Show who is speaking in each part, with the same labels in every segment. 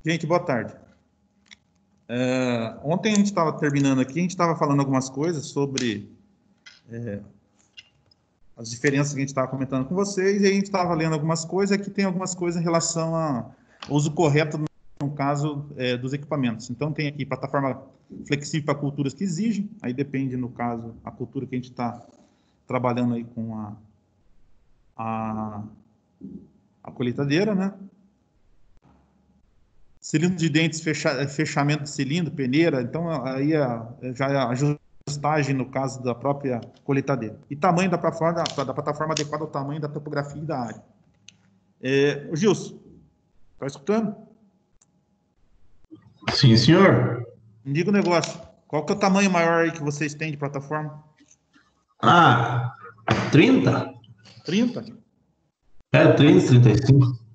Speaker 1: Gente, boa tarde. Ontem a gente estava terminando aqui, a gente estava falando algumas coisas sobre as diferenças que a gente estava comentando com vocês, e a gente estava lendo algumas coisas, aqui tem algumas coisas em relação ao uso correto, no caso, dos equipamentos. Então, tem aqui plataforma flexível para culturas que exigem, aí depende, no caso, a cultura que a gente está trabalhando aí com a colheitadeira, né? Cilindro de dentes, fechamento de cilindro, peneira, então aí já é a ajustagem no caso da própria colheitadeira. E tamanho da plataforma adequada ao tamanho da topografia e da área. Gilson, está escutando?
Speaker 2: Sim, senhor.
Speaker 1: Me diga o negócio. Qual que é o tamanho maior aí que vocês têm de plataforma?
Speaker 2: 30?
Speaker 1: 30?
Speaker 2: 30, 35.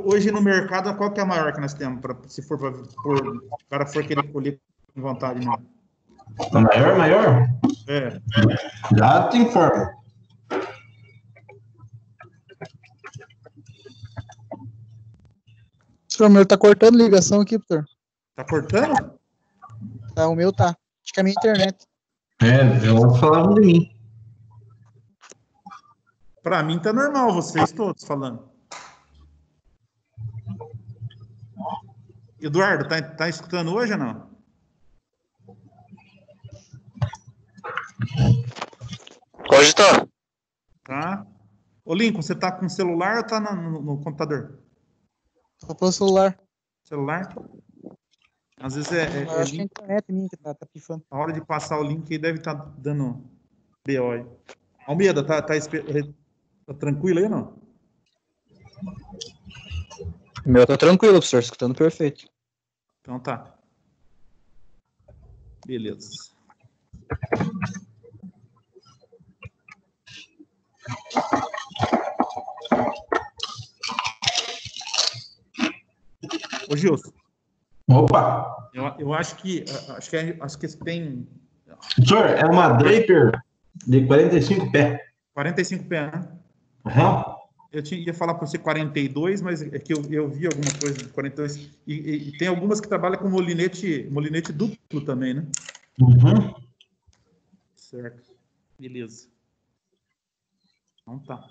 Speaker 1: Hoje no mercado, qual que é a maior que nós temos? Se for o cara for querer colher com vontade mesmo.
Speaker 2: A maior? Já tem forma.
Speaker 3: O meu tá cortando ligação aqui, doutor.
Speaker 1: Tá cortando?
Speaker 3: Tá, o meu tá. Acho que é a minha internet.
Speaker 2: Eu falava de mim.
Speaker 1: Para mim tá normal, vocês todos falando. Eduardo, tá escutando hoje ou não?
Speaker 4: Hoje tô.
Speaker 1: Tá. Ô, Lincoln, você tá com o celular ou tá no computador?
Speaker 3: Tô pelo celular.
Speaker 1: Celular? Às vezes
Speaker 3: Acho que é a internet minha que tá pifando.
Speaker 1: a hora de passar o link aí deve estar dando BO aí. Almeida, tá tranquilo aí ou não?
Speaker 5: O meu tá tranquilo, professor, escutando perfeito.
Speaker 1: Então tá. Beleza. Ô, Gilson.
Speaker 2: Opa!
Speaker 1: Eu acho que tem...
Speaker 2: Senhor, é uma Draper de 45 pés.
Speaker 1: 45 pés, né?
Speaker 2: Uhum.
Speaker 1: Eu ia falar para você 42, mas é que eu vi alguma coisa de 42. E tem algumas que trabalham com molinete duplo também, né?
Speaker 2: Uhum.
Speaker 1: Certo. Beleza. Então tá.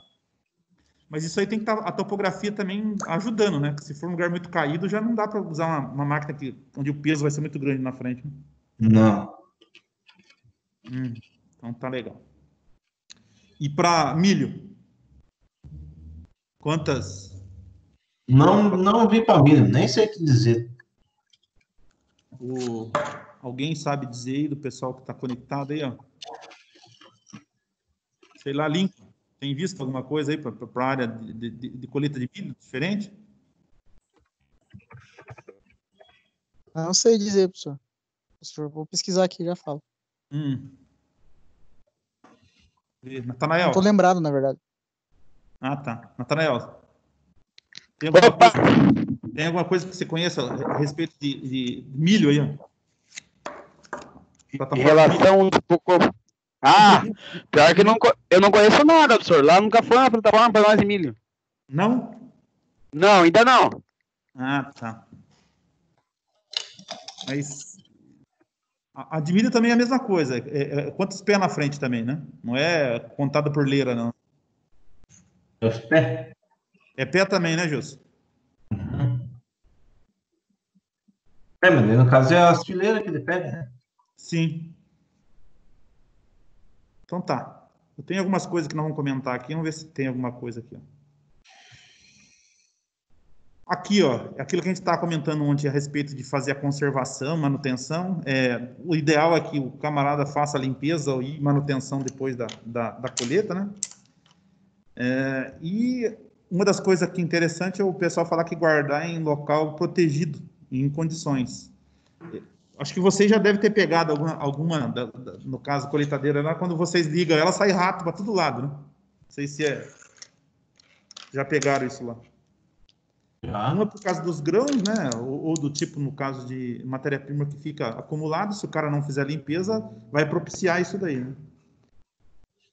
Speaker 1: Mas isso aí tem que estar a topografia também ajudando, né? Porque se for um lugar muito caído, já não dá para usar uma máquina onde o peso vai ser muito grande na frente. Né?
Speaker 2: Não.
Speaker 1: Então tá legal. E para milho? Quantas?
Speaker 2: Não vi para milho, nem sei o que dizer.
Speaker 1: Alguém sabe dizer aí do pessoal que está conectado aí, ó? Sei lá, Lincoln, tem visto alguma coisa aí para a área de colheita de milho diferente?
Speaker 3: Não sei dizer, professor. Vou pesquisar aqui, já falo.
Speaker 1: Natanael.
Speaker 3: Não tô lembrado, na verdade.
Speaker 1: Ah, tá. Natanael. Tem alguma coisa que você conheça a respeito de milho aí?
Speaker 4: Em relação... pior que eu não conheço nada, professor. Lá nunca foi uma plataforma para nós de milho.
Speaker 1: Não?
Speaker 4: Não, ainda não.
Speaker 1: Ah, tá. Mas a de milho também é a mesma coisa. Quantos pés na frente também, né? Não é contada por leira, não.
Speaker 2: Os pés?
Speaker 1: É pé também, né, Gilson?
Speaker 2: Mas no caso é as fileiras que ele pega, né?
Speaker 1: Sim. Então tá. Eu tenho algumas coisas que nós vamos comentar aqui. Vamos ver se tem alguma coisa aqui. Ó. Aqui, ó, é aquilo que a gente estava comentando ontem a respeito de fazer a conservação, manutenção. O ideal é que o camarada faça a limpeza e manutenção depois da colheita, né? E uma das coisas que é interessante é o pessoal falar que guardar em local protegido, em condições. Acho que vocês já devem ter pegado alguma no caso, colheitadeira, lá, quando vocês ligam, ela sai rato para todo lado, né? Não sei se já pegaram isso lá. Uma por causa dos grãos, né? Ou do tipo, no caso de matéria-prima que fica acumulado, se o cara não fizer a limpeza, vai propiciar isso daí, né?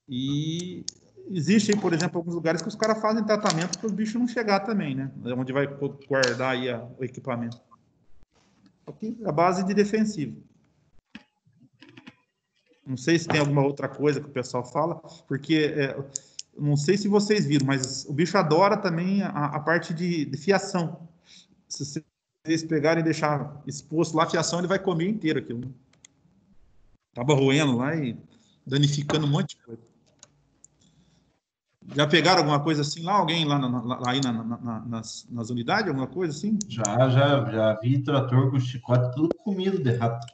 Speaker 1: E Existe aí, por exemplo, alguns lugares que os caras fazem tratamento para os bichos não chegar também, né? É onde vai guardar aí o equipamento. Aqui, a base de defensivo. Não sei se tem alguma outra coisa que o pessoal fala, porque não sei se vocês viram, mas o bicho adora também a parte de fiação. Se vocês pegarem e deixar exposto lá a fiação, ele vai comer inteiro aquilo. Né? Acaba roendo lá e danificando um monte de coisa. Já pegaram alguma coisa assim lá? Alguém lá, aí nas unidades? Alguma coisa assim?
Speaker 2: Já vi trator com chicote tudo comido de rato.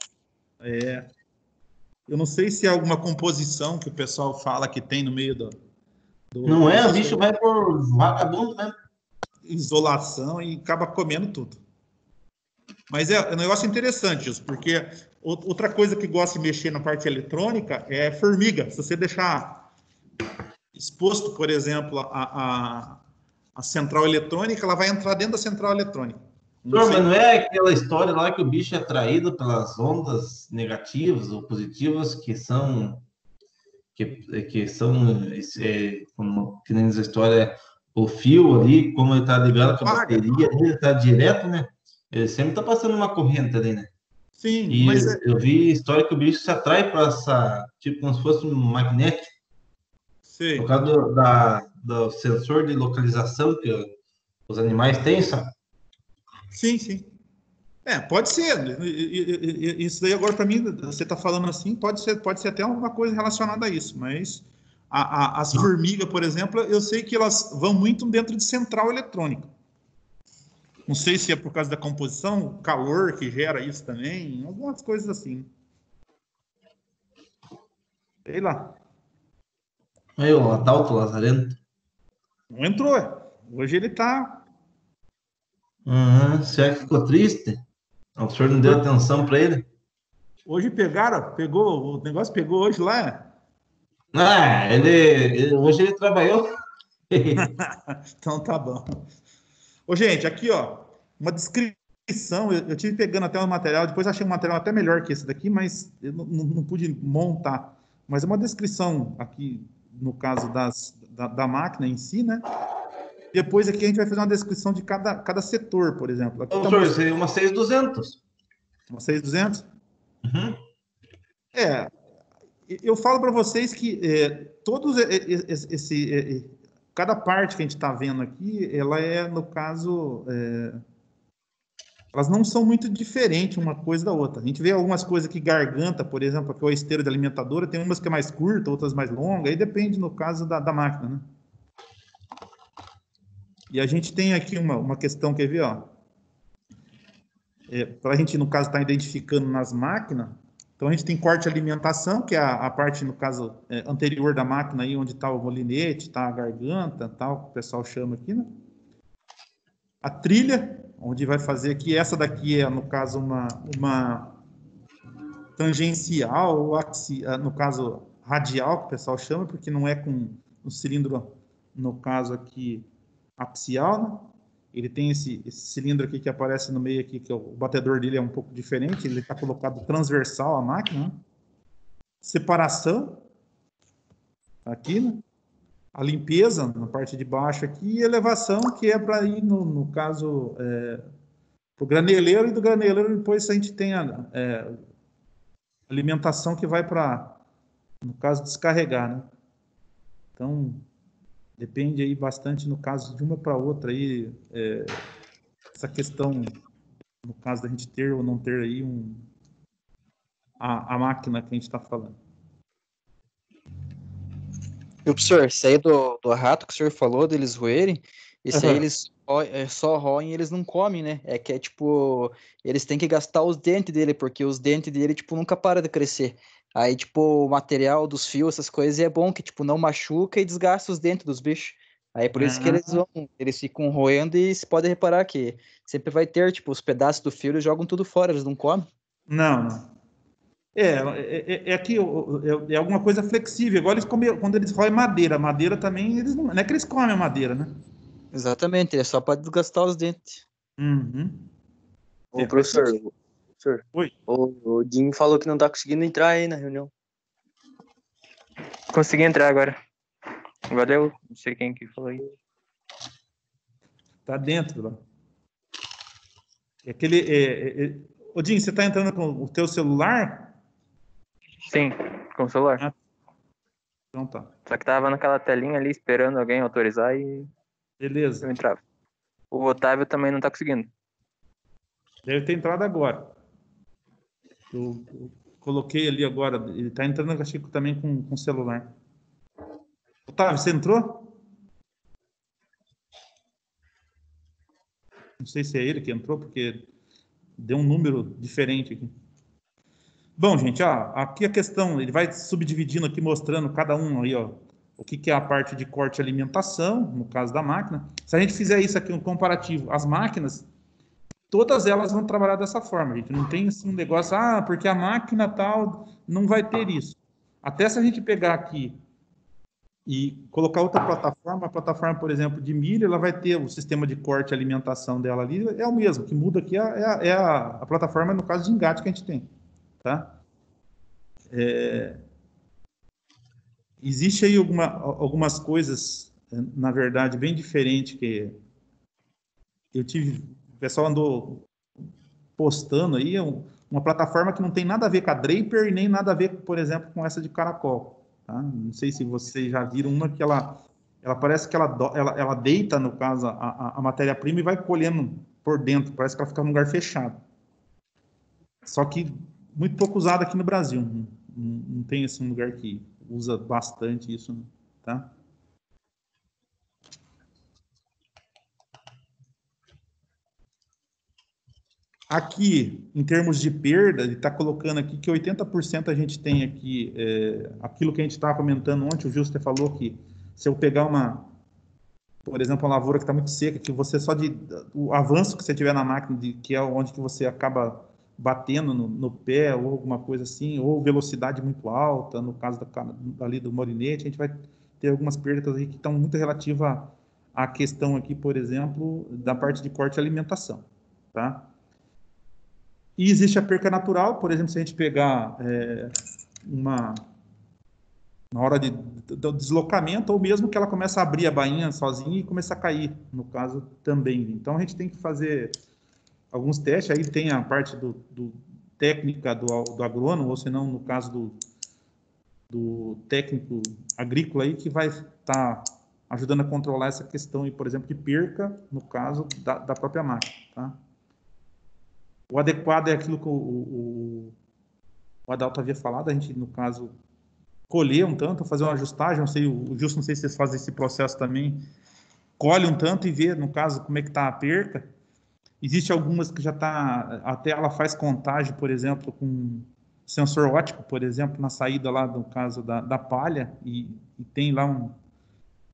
Speaker 1: Eu não sei se é alguma composição que o pessoal fala que tem no meio
Speaker 2: Não é? O bicho vai por vagabundo mesmo.
Speaker 1: Isolação e acaba comendo tudo. Mas é um negócio interessante, Gilson, porque outra coisa que gosta de mexer na parte eletrônica é formiga. Se você deixar exposto, por exemplo, a central eletrônica, ela vai entrar dentro da central eletrônica.
Speaker 2: Mas não é aquela história lá que o bicho é atraído pelas ondas negativas ou positivas que são como que nem a história, o fio ali, como ele está ligado com a bateria, ele está direto, né? Ele sempre está passando uma corrente ali, né?
Speaker 1: Sim,
Speaker 2: e eu vi história que o bicho se atrai para essa, tipo, como se fosse um magnético. Sim. Por causa do sensor de localização que os animais têm, sabe?
Speaker 1: Sim, sim. Pode ser. Isso daí agora, para mim, você está falando assim, pode ser até alguma coisa relacionada a isso, mas as formigas, por exemplo, eu sei que elas vão muito dentro de central eletrônica. Não sei se é por causa da composição, o calor que gera isso também, algumas coisas assim. Sei lá.
Speaker 2: Aí o Adalto Lazarento.
Speaker 1: Não entrou. Hoje ele tá...
Speaker 2: Será que ficou triste? O senhor não deu atenção para ele?
Speaker 1: Hoje o negócio pegou hoje lá.
Speaker 2: Hoje ele trabalhou.
Speaker 1: Então tá bom. Ô, gente, aqui, ó, uma descrição. Eu tive pegando até o material, depois achei um material até melhor que esse daqui, mas eu não pude montar. Mas é uma descrição aqui, no caso da máquina em si, né? Depois aqui a gente vai fazer uma descrição de cada setor, por exemplo. Aqui
Speaker 2: senhor, seria uma 6200.
Speaker 1: Uma 6200?
Speaker 2: Uhum.
Speaker 1: Eu falo para vocês que cada parte que a gente está vendo aqui, ela é, no caso, elas não são muito diferentes uma coisa da outra. A gente vê algumas coisas aqui, garganta, por exemplo, aqui é o esteiro de alimentadora, tem umas que é mais curta, outras mais longa, aí depende, no caso, da máquina, né? E a gente tem aqui uma questão, quer ver, ó? Para a gente, no caso, estar identificando nas máquinas, então a gente tem corte de alimentação, que é a parte, no caso, anterior da máquina, aí onde está o molinete, está a garganta, tal, que o pessoal chama aqui, né? A trilha, onde vai fazer aqui, essa daqui é, no caso, uma tangencial, ou no caso, radial, que o pessoal chama, porque não é com o cilindro, no caso aqui, axial, né? Ele tem esse cilindro aqui que aparece no meio aqui, que o batedor dele é um pouco diferente, ele está colocado transversal à máquina, né? Separação, aqui, né? A limpeza, na parte de baixo aqui, e elevação, que é para ir, no caso, para o graneleiro, e do graneleiro depois a gente tem a alimentação que vai para, no caso, descarregar, né? Então, depende aí bastante, no caso, de uma para outra aí, essa questão, no caso da gente ter ou não ter aí a máquina que a gente está falando.
Speaker 5: E o professor, isso aí do rato que o senhor falou, deles roerem, isso aí eles só roem e eles não comem, né? É que é tipo, eles têm que gastar os dentes dele, porque os dentes dele, tipo, nunca param de crescer. Aí, tipo, o material dos fios, essas coisas, é bom que, tipo, não machuca e desgasta os dentes dos bichos. Aí por isso que eles ficam roendo e se pode reparar que sempre vai ter, tipo, os pedaços do fio, eles jogam tudo fora, eles não comem.
Speaker 1: Não. Que é alguma coisa flexível. Igual eles comem, quando eles roem madeira. Madeira também, eles não é que eles comem a madeira, né?
Speaker 5: Exatamente, é só para desgastar os dentes.
Speaker 1: Uhum.
Speaker 6: Ô, professor,
Speaker 1: Oi.
Speaker 6: O Jim falou que não tá conseguindo entrar aí na reunião. Consegui entrar agora. Valeu, não sei quem que falou aí.
Speaker 1: Tá dentro lá. É aquele... Odinho, você tá entrando com o teu celular?
Speaker 6: Sim, com o celular.
Speaker 1: Ah, então tá.
Speaker 6: Só que tava naquela telinha ali esperando alguém autorizar e
Speaker 1: Beleza.
Speaker 6: eu entrava. O Otávio também não tá conseguindo.
Speaker 1: Deve ter entrado agora. Eu coloquei ali agora. Ele tá entrando, acho que também com o celular. Otávio, você entrou? Não sei se é ele que entrou, porque deu um número diferente aqui. Bom, gente, ó, aqui a questão, ele vai subdividindo aqui, mostrando cada um aí, ó, o que é a parte de corte e alimentação, no caso da máquina. Se a gente fizer isso aqui, um comparativo, as máquinas, todas elas vão trabalhar dessa forma, gente. Não tem assim um negócio, porque a máquina tal não vai ter isso. Até se a gente pegar aqui e colocar outra plataforma, a plataforma, por exemplo, de milho, ela vai ter o sistema de corte e alimentação dela ali, é o mesmo. O que muda aqui é a plataforma, no caso de engate que a gente tem, tá? Existe aí algumas coisas, na verdade, bem diferentes que eu tive, o pessoal andou postando aí, uma plataforma que não tem nada a ver com a Draper e nem nada a ver, por exemplo, com essa de caracol. Tá? Não sei se vocês já viram uma que ela parece que ela deita, no caso, a matéria-prima e vai colhendo por dentro, parece que ela fica num lugar fechado. Só que muito pouco usada aqui no Brasil. Não tem esse lugar que usa bastante isso, tá? Aqui, em termos de perda, ele está colocando aqui que 80% a gente tem aqui, aquilo que a gente estava comentando ontem, o Justo falou que se eu pegar por exemplo, uma lavoura que está muito seca, que você o avanço que você tiver na máquina, que é onde que você acaba batendo no pé ou alguma coisa assim, ou velocidade muito alta, no caso ali do molinete, a gente vai ter algumas perdas aí que estão muito relativas à questão aqui, por exemplo, da parte de corte e alimentação, tá? E existe a perca natural, por exemplo, se a gente pegar na hora do deslocamento, ou mesmo que ela comece a abrir a bainha sozinha e comece a cair, no caso também. Então a gente tem que fazer alguns testes, aí tem a parte do técnica do agrônomo, ou se não, no caso do técnico agrícola aí, que vai estar ajudando a controlar essa questão, aí, por exemplo, de perca, no caso da própria máquina, tá? O adequado é aquilo que o Adalto havia falado, a gente, no caso, colher um tanto, fazer uma ajustagem, não sei, o Justo, não sei se vocês fazem esse processo também, colhe um tanto e vê, no caso, como é que está a perca. Existe algumas que já está, até ela faz contagem, por exemplo, com sensor óptico, por exemplo, na saída lá, no caso da palha, e tem lá um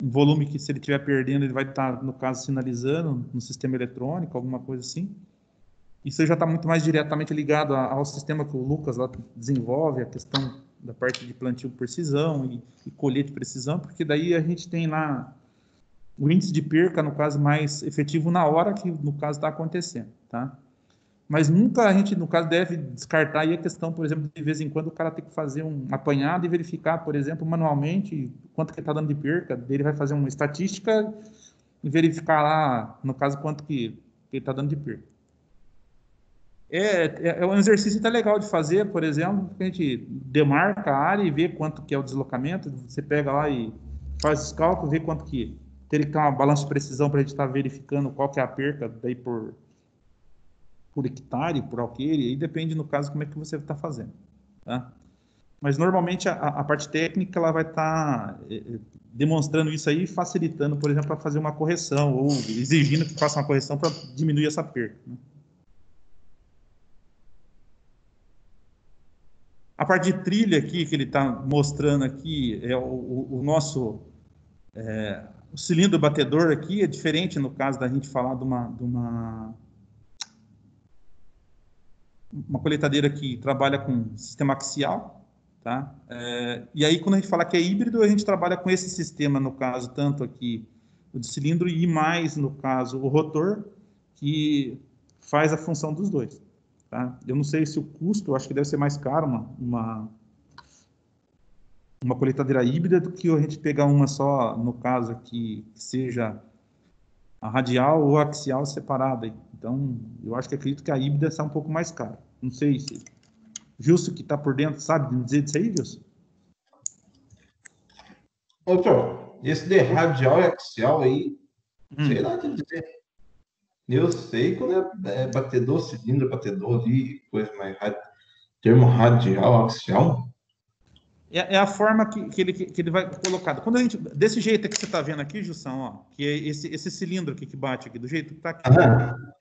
Speaker 1: volume que, se ele estiver perdendo, ele vai estar, no caso, sinalizando no sistema eletrônico, alguma coisa assim. Isso já está muito mais diretamente ligado ao sistema que o Lucas lá desenvolve, a questão da parte de plantio de precisão e colheita de precisão, porque daí a gente tem lá o índice de perca, no caso, mais efetivo na hora que, no caso, está acontecendo, tá? Mas nunca a gente, no caso, deve descartar aí a questão, por exemplo, de vez em quando o cara tem que fazer um apanhado e verificar, por exemplo, manualmente, quanto que está dando de perca, ele vai fazer uma estatística e verificar lá, no caso, quanto que ele está dando de perca. É um exercício até legal de fazer, por exemplo, que a gente demarca a área e vê quanto que é o deslocamento, você pega lá e faz os cálculos, vê quanto que teria que ter uma balança de precisão para a gente estar verificando qual que é a perca daí por hectare, por alqueire, aí depende, no caso, como é que você está fazendo, tá? Mas, normalmente, a parte técnica ela vai estar demonstrando isso aí, facilitando, por exemplo, para fazer uma correção, ou exigindo que faça uma correção para diminuir essa perca, né? A parte de trilha aqui, que ele está mostrando aqui, é o nosso o cilindro batedor aqui, é diferente no caso da gente falar de uma colheitadeira que trabalha com sistema axial, tá? E aí, quando a gente fala que é híbrido, a gente trabalha com esse sistema, no caso, tanto aqui o de cilindro e mais, no caso, o rotor, que faz a função dos dois, tá? Eu não sei se o custo, eu acho que deve ser mais caro uma colheitadeira híbrida do que a gente pegar uma só, no caso aqui, que seja a radial ou a axial separada. Então, eu acho que acredito que a híbrida está um pouco mais cara. Não sei se... Justo que está por dentro, sabe me dizer disso aí, Justo?
Speaker 2: Doutor, esse de radial e axial aí, sei lá te dizer. Eu sei quando é batedor, cilindro, batedor ali, coisa mais termo radial, axial.
Speaker 1: É a forma que ele vai colocado. Quando a gente, desse jeito que você está vendo aqui, Jussão, ó, que é esse cilindro aqui que bate aqui, do jeito que está aqui.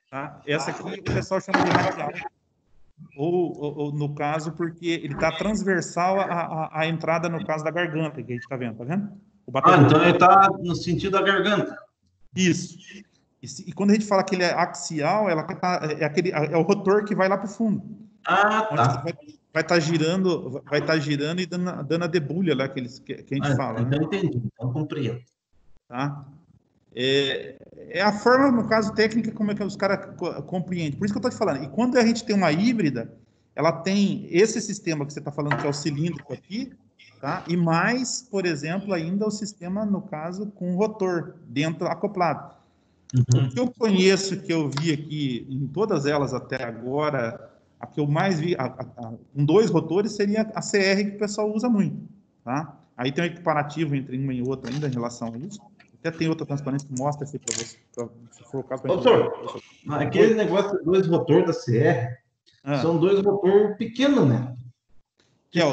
Speaker 1: Tá? Essa aqui o pessoal chama de radial. Ou no caso, porque ele está transversal à entrada, no caso da garganta, que a gente está vendo, tá vendo?
Speaker 2: Então ele está no sentido da garganta.
Speaker 1: Isso. E quando a gente fala que ele é axial, é o rotor que vai lá para o fundo.
Speaker 2: Tá.
Speaker 1: Vai estar girando e dando a debulha lá que a gente fala.
Speaker 2: Então
Speaker 1: né?
Speaker 2: entendi, então compreendo.
Speaker 1: Tá? É a forma, no caso, técnica, como é que os caras compreendem. Por isso que eu estou te falando. E quando a gente tem uma híbrida, ela tem esse sistema que você está falando, que é o cilíndrico aqui, tá? E mais, por exemplo, ainda o sistema, no caso, com rotor dentro acoplado. O que eu conheço, que eu vi aqui, em todas elas até agora, a que eu mais vi, com 2 rotores, seria a CR, que o pessoal usa muito. Tá? Aí tem um equiparativo entre uma e outra ainda em relação a isso. Até tem outra transparência que mostra aqui para você, se for o caso.
Speaker 2: Doutor, aquele negócio de 2 rotores da CR, são 2 rotores pequenos, né?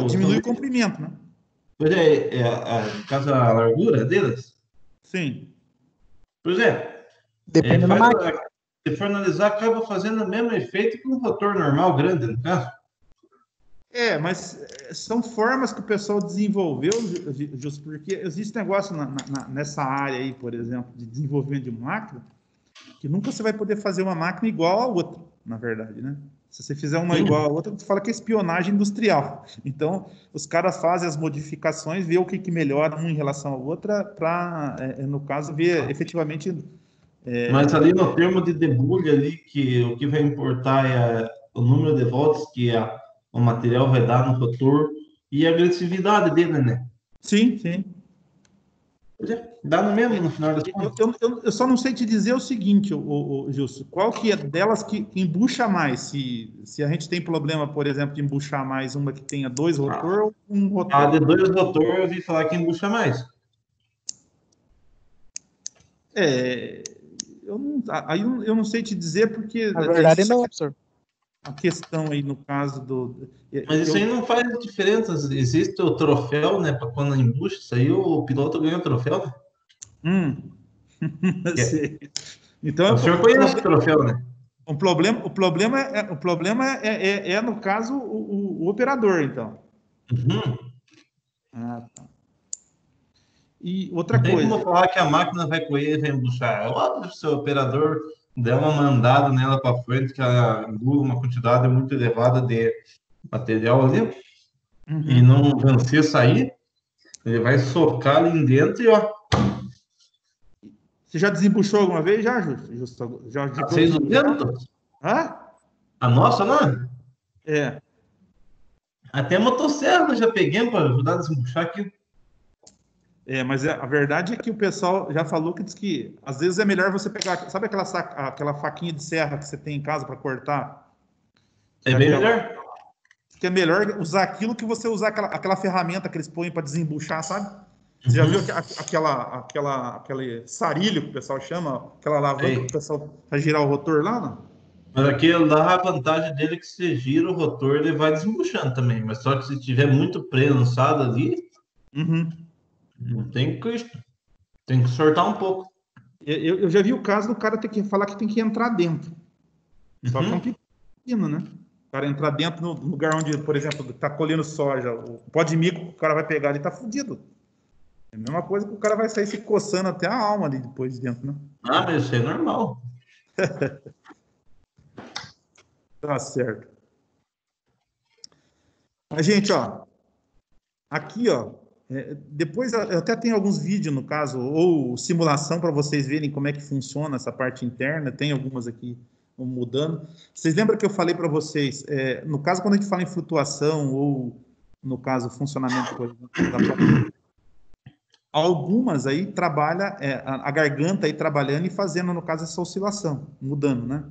Speaker 1: Diminui o comprimento, né?
Speaker 2: Pois no caso, a largura deles?
Speaker 1: Sim.
Speaker 2: Pois é.
Speaker 3: Depende da máquina.
Speaker 2: Se for analisar, acaba fazendo o mesmo efeito que um rotor normal grande, no caso.
Speaker 1: Mas são formas que o pessoal desenvolveu, justo porque existe negócio nessa área aí, por exemplo, de desenvolvimento de máquina, que nunca você vai poder fazer uma máquina igual a outra, na verdade, né? Se você fizer uma igual a outra, você fala que é espionagem industrial. Então, os caras fazem as modificações, vê o que melhora uma em relação à outra, para, no caso, ver efetivamente...
Speaker 2: Mas ali no termo de debulha, ali, que o que vai importar é o número de volts que o material vai dar no rotor e a agressividade dele, né?
Speaker 1: Sim.
Speaker 2: Dá no mesmo, no final das contas.
Speaker 1: Eu só não sei te dizer o seguinte, Justo, qual que é delas que embucha mais? Se a gente tem problema, por exemplo, de embuchar mais uma que tenha 2 rotor ou um rotor?
Speaker 2: A de 2 rotor, eu ouvi falar que embucha mais.
Speaker 1: Eu não sei te dizer, porque...
Speaker 3: Na verdade, não, professor.
Speaker 1: A questão aí, no caso do...
Speaker 2: Mas isso aí não faz diferença. Existe o troféu, né? Para quando embucha, isso aí o piloto ganha o troféu, né?
Speaker 1: Então,
Speaker 2: o senhor conhece o troféu, né?
Speaker 1: O problema é no caso, o operador, então. Tá. E outra coisa...
Speaker 2: Não tem como falar que a máquina vai correr e vai embuchar. É óbvio, se o operador der uma mandada nela para frente, que ela engula uma quantidade muito elevada de material ali, e não vencer sair, ele vai socar ali dentro e ó.
Speaker 1: Você já desembuchou alguma vez, já, Justo? Já
Speaker 2: 600? A nossa, não? Até motosserra já peguei para ajudar a desembuchar aqui.
Speaker 1: Mas a verdade é que o pessoal já falou que diz que às vezes é melhor você pegar, sabe aquela faquinha de serra que você tem em casa para cortar?
Speaker 2: É bem melhor.
Speaker 1: Que é melhor usar aquilo que você usar aquela ferramenta que eles põem para desembuchar, sabe? Você já viu aquele sarilho que o pessoal chama, aquela alavanca que o pessoal vai girar o rotor lá, não?
Speaker 2: Mas aquele lá, a vantagem dele é que se gira o rotor, ele vai desembuchando também. Mas só que se tiver muito prensado ali, não tem Cristo. Tem que sortar um pouco.
Speaker 1: Eu já vi o caso do cara ter que falar que tem que entrar dentro. Só que é um pequeno, né? O cara entrar dentro no lugar onde, por exemplo, tá colhendo soja, o pó de mico que o cara vai pegar, ele tá fudido. É a mesma coisa que o cara vai sair se coçando até a alma ali depois de dentro, né?
Speaker 2: Mas isso é normal.
Speaker 1: Tá certo. Mas, gente, ó, aqui, ó, depois eu até tenho alguns vídeos, no caso, ou simulação para vocês verem como é que funciona essa parte interna, tem algumas aqui mudando. Vocês lembram que eu falei para vocês, no caso, quando a gente fala em flutuação ou no caso, o funcionamento, por exemplo, da plataforma. Algumas aí trabalha a garganta aí trabalhando e fazendo, no caso, essa oscilação, mudando, né?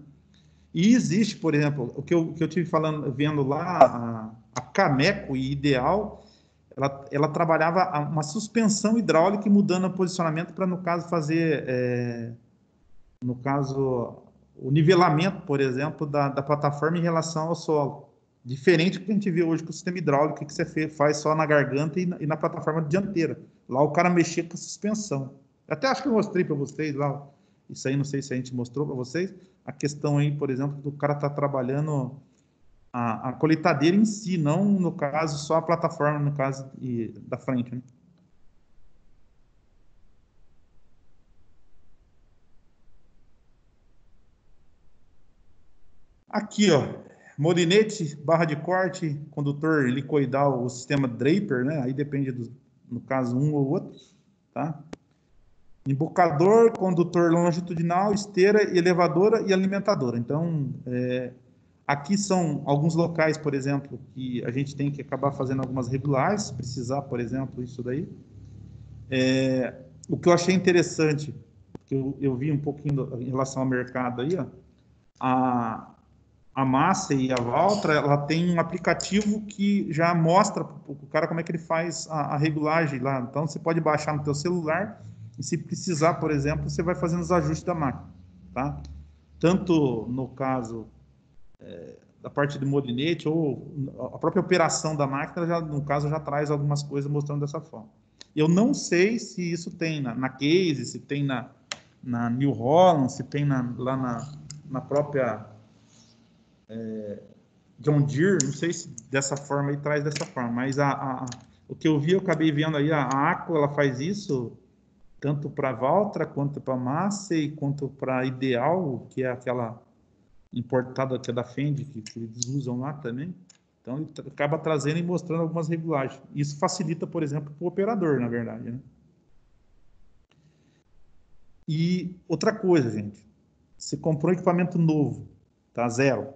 Speaker 1: E existe, por exemplo, o que eu tive vendo lá, a Cameco e Ideal, ela trabalhava uma suspensão hidráulica e mudando o posicionamento para, no caso, fazer, no caso, o nivelamento, por exemplo, da plataforma em relação ao solo. Diferente do que a gente vê hoje com o sistema hidráulico, que você faz só na garganta e na plataforma dianteira. Lá o cara mexia com a suspensão. Até acho que eu mostrei para vocês lá, isso aí não sei se a gente mostrou para vocês, a questão aí, por exemplo, do cara tá trabalhando a colheitadeira em si, não, no caso, só a plataforma, no caso da frente, né? Aqui, ó, molinete, barra de corte, condutor helicoidal, o sistema Draper, né? Aí depende, no caso, um ou outro, tá? Embocador, condutor longitudinal, esteira, elevadora e alimentadora. Então, aqui são alguns locais, por exemplo, que a gente tem que acabar fazendo algumas regulagens, se precisar, por exemplo, isso daí. O que eu achei interessante, que eu vi um pouquinho em relação ao mercado aí, ó, a Massa e a Valtra, ela tem um aplicativo que já mostra para o cara como é que ele faz a regulagem lá. Então, você pode baixar no teu celular e, se precisar, por exemplo, você vai fazendo os ajustes da máquina, tá? Tanto no caso da parte do molinete ou a própria operação da máquina, já, no caso, já traz algumas coisas mostrando dessa forma. Eu não sei se isso tem na Case, se tem na New Holland, se tem lá na própria John Deere, não sei se dessa forma aí traz dessa forma, mas o que eu vi, eu acabei vendo aí, a Aqua, ela faz isso tanto para Valtra, quanto para Massey, quanto para Ideal, que é aquela importada que é da Fendt, que eles usam lá também. Então, ele acaba trazendo e mostrando algumas regulagens. Isso facilita, por exemplo, para o operador, na verdade, né? E outra coisa, gente, você comprou um equipamento novo, tá zero,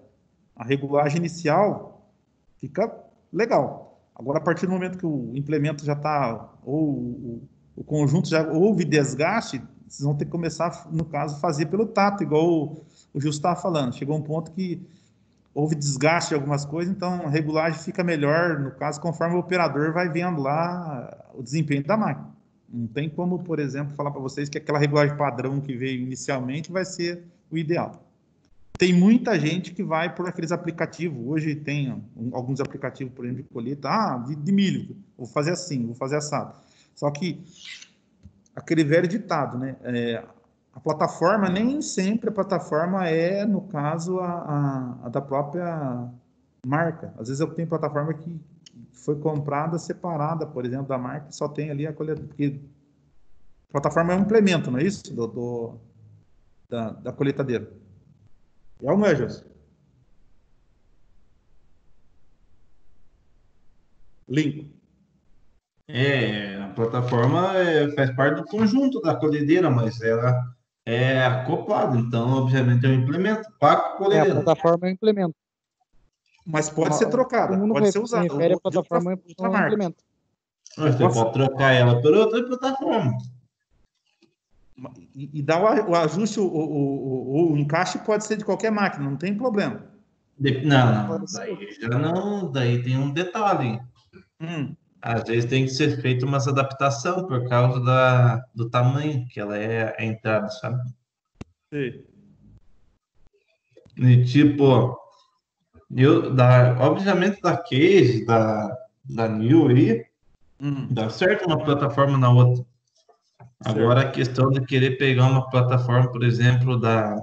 Speaker 1: a regulagem inicial fica legal. Agora, a partir do momento que o implemento já está, ou o conjunto já houve desgaste, vocês vão ter que começar, no caso, fazer pelo tato, igual o Gil estava falando. Chegou um ponto que houve desgaste de algumas coisas, então a regulagem fica melhor, no caso, conforme o operador vai vendo lá o desempenho da máquina. Não tem como, por exemplo, falar para vocês que aquela regulagem padrão que veio inicialmente vai ser o ideal. Tem muita gente que vai por aqueles aplicativos. Hoje tem alguns aplicativos, por exemplo, de colheita. De milho. Vou fazer assim, vou fazer assado. Só que aquele velho ditado, né? A plataforma, nem sempre a plataforma é, no caso, a da própria marca. Às vezes eu tenho plataforma que foi comprada separada, por exemplo, da marca, só tem ali a colheita. Porque a plataforma é um implemento, não é isso? Da colheitadeira. É ou não é, José? Lincoln.
Speaker 2: A plataforma faz parte do conjunto da colhedeira, mas ela é acoplada, então, obviamente, é um implemento para
Speaker 3: A
Speaker 2: colhedeira.
Speaker 3: plataforma é um implemento.
Speaker 1: Mas pode ser trocada,
Speaker 3: Todo mundo
Speaker 1: pode ser
Speaker 3: se
Speaker 1: usada
Speaker 3: refere à
Speaker 1: de outra
Speaker 3: plataforma como um
Speaker 1: marca.
Speaker 3: implemento.
Speaker 2: Você pode trocar ela por outra plataforma.
Speaker 1: E dar o ajuste, o encaixe pode ser de qualquer máquina, não tem problema.
Speaker 2: Não, daí já não, daí tem um detalhe. Às vezes tem que ser feita uma adaptação por causa do tamanho que ela é a entrada, sabe?
Speaker 1: Sim.
Speaker 2: E tipo, obviamente da Case, da New aí, dá certo uma plataforma na outra. Agora a questão de querer pegar uma plataforma, por exemplo, da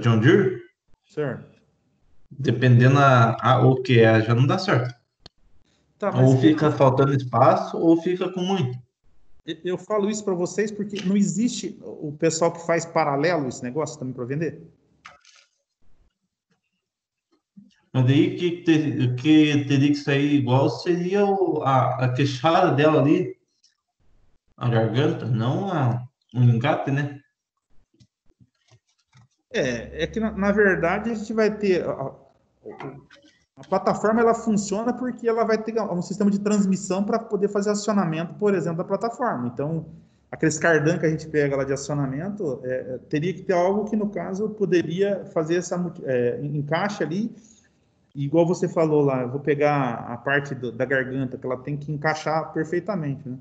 Speaker 2: John Deere,
Speaker 1: Certo.
Speaker 2: dependendo o que é, já não dá certo.
Speaker 1: Tá,
Speaker 2: Ou fica faltando espaço, ou fica com muito.
Speaker 1: Eu falo isso para vocês porque não existe o pessoal que faz paralelo esse negócio também para vender.
Speaker 2: Mas daí o que teria que sair igual seria a queixada dela ali, a garganta, não o engate, né?
Speaker 1: É que na verdade a gente vai ter A plataforma ela funciona porque ela vai ter um sistema de transmissão para poder fazer acionamento, por exemplo, da plataforma. Então, aqueles cardan que a gente pega lá de acionamento, teria que ter algo que, no caso, poderia fazer essa encaixe ali. Igual você falou lá, eu vou pegar a parte da garganta, que ela tem que encaixar perfeitamente, né?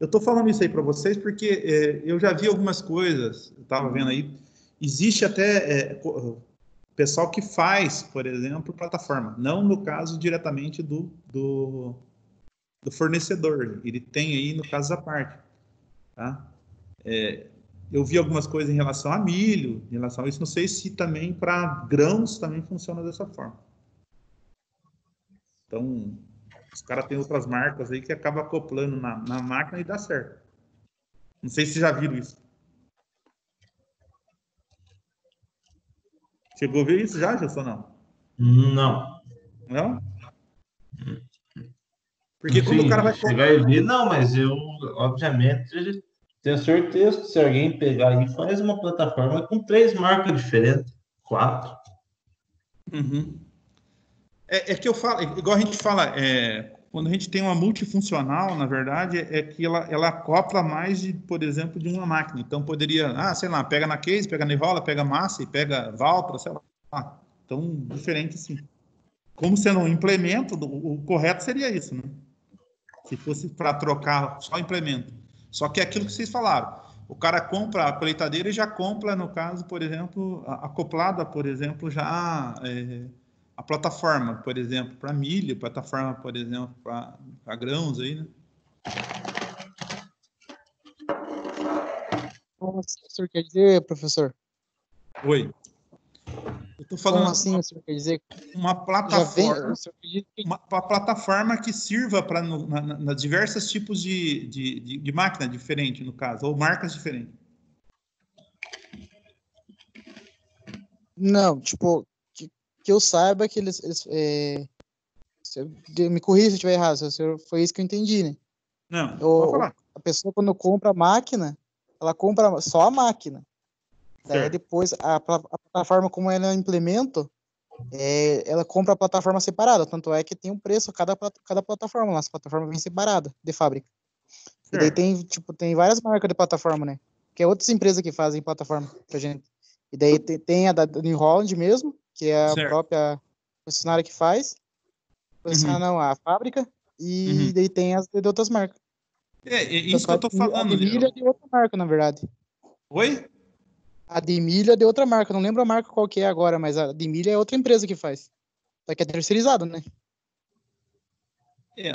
Speaker 1: Eu estou falando isso aí para vocês porque eu já vi algumas coisas, eu estava vendo aí, existe até pessoal que faz, por exemplo, plataforma, não no caso diretamente do fornecedor, ele tem aí no caso da parte, tá? Eu vi algumas coisas em relação a milho, em relação a isso, não sei se também para grãos também funciona dessa forma. Então, os caras têm outras marcas aí que acabam acoplando na máquina e dá certo. Não sei se já viram isso. Chegou a ver isso já, Gilson, não?
Speaker 2: Não.
Speaker 1: Não? Porque quando o
Speaker 2: Sim,
Speaker 1: cara vai...
Speaker 2: chegar e ver, não, mas eu, obviamente, tenho certeza que se alguém pegar e faz uma plataforma com 3 marcas diferentes, 4.
Speaker 1: Uhum. É que eu falo, igual a gente fala, quando a gente tem uma multifuncional, na verdade, é que ela acopla mais de, por exemplo, de uma máquina. Então, poderia, sei lá, pega na case, pega na enrola, pega massa e pega válvula, sei lá. Então, diferente assim. Como sendo um implemento, o correto seria isso, né? Se fosse para trocar só implemento. Só que é aquilo que vocês falaram. O cara compra a colheitadeira e já compra, no caso, por exemplo, acoplada, por exemplo, já a plataforma, por exemplo, para milho, plataforma, por exemplo, para grãos aí, né?
Speaker 3: Como assim o senhor quer dizer, professor?
Speaker 1: Oi. Eu estou falando
Speaker 3: Como assim o senhor quer dizer?
Speaker 1: uma
Speaker 3: Já vem,
Speaker 1: plataforma,
Speaker 3: o senhor acredita que
Speaker 1: uma plataforma que sirva para nas diversos tipos de máquina diferente, no caso, ou marcas diferentes.
Speaker 3: não, tipo, que eu saiba que me corrija se eu estiver errado, se o senhor, foi isso que eu entendi, né?
Speaker 1: Não, pode falar.
Speaker 3: A pessoa, quando compra a máquina, ela compra só a máquina. Daí
Speaker 1: Certo.
Speaker 3: depois a plataforma, como ela implementa, ela compra a plataforma separada. Tanto é que tem um preço cada plataforma. Nossa plataforma vem separada de fábrica. E daí
Speaker 1: Certo.
Speaker 3: tem várias marcas de plataforma, né? Que é outras empresas que fazem plataforma pra gente. E daí tem a da New Holland mesmo, que é a
Speaker 1: Certo.
Speaker 3: própria concessionária que faz. Concessionária não, a fábrica. E daí tem as de outras marcas.
Speaker 1: Isso que
Speaker 3: Tanto
Speaker 1: eu
Speaker 3: a
Speaker 1: estou
Speaker 3: a
Speaker 1: falando.
Speaker 3: de milho é de outra marca, na verdade.
Speaker 1: Oi?
Speaker 3: A de milho é de outra marca. Não lembro a marca qual que é agora, mas a de milho é outra empresa que faz. Só que é terceirizado, né?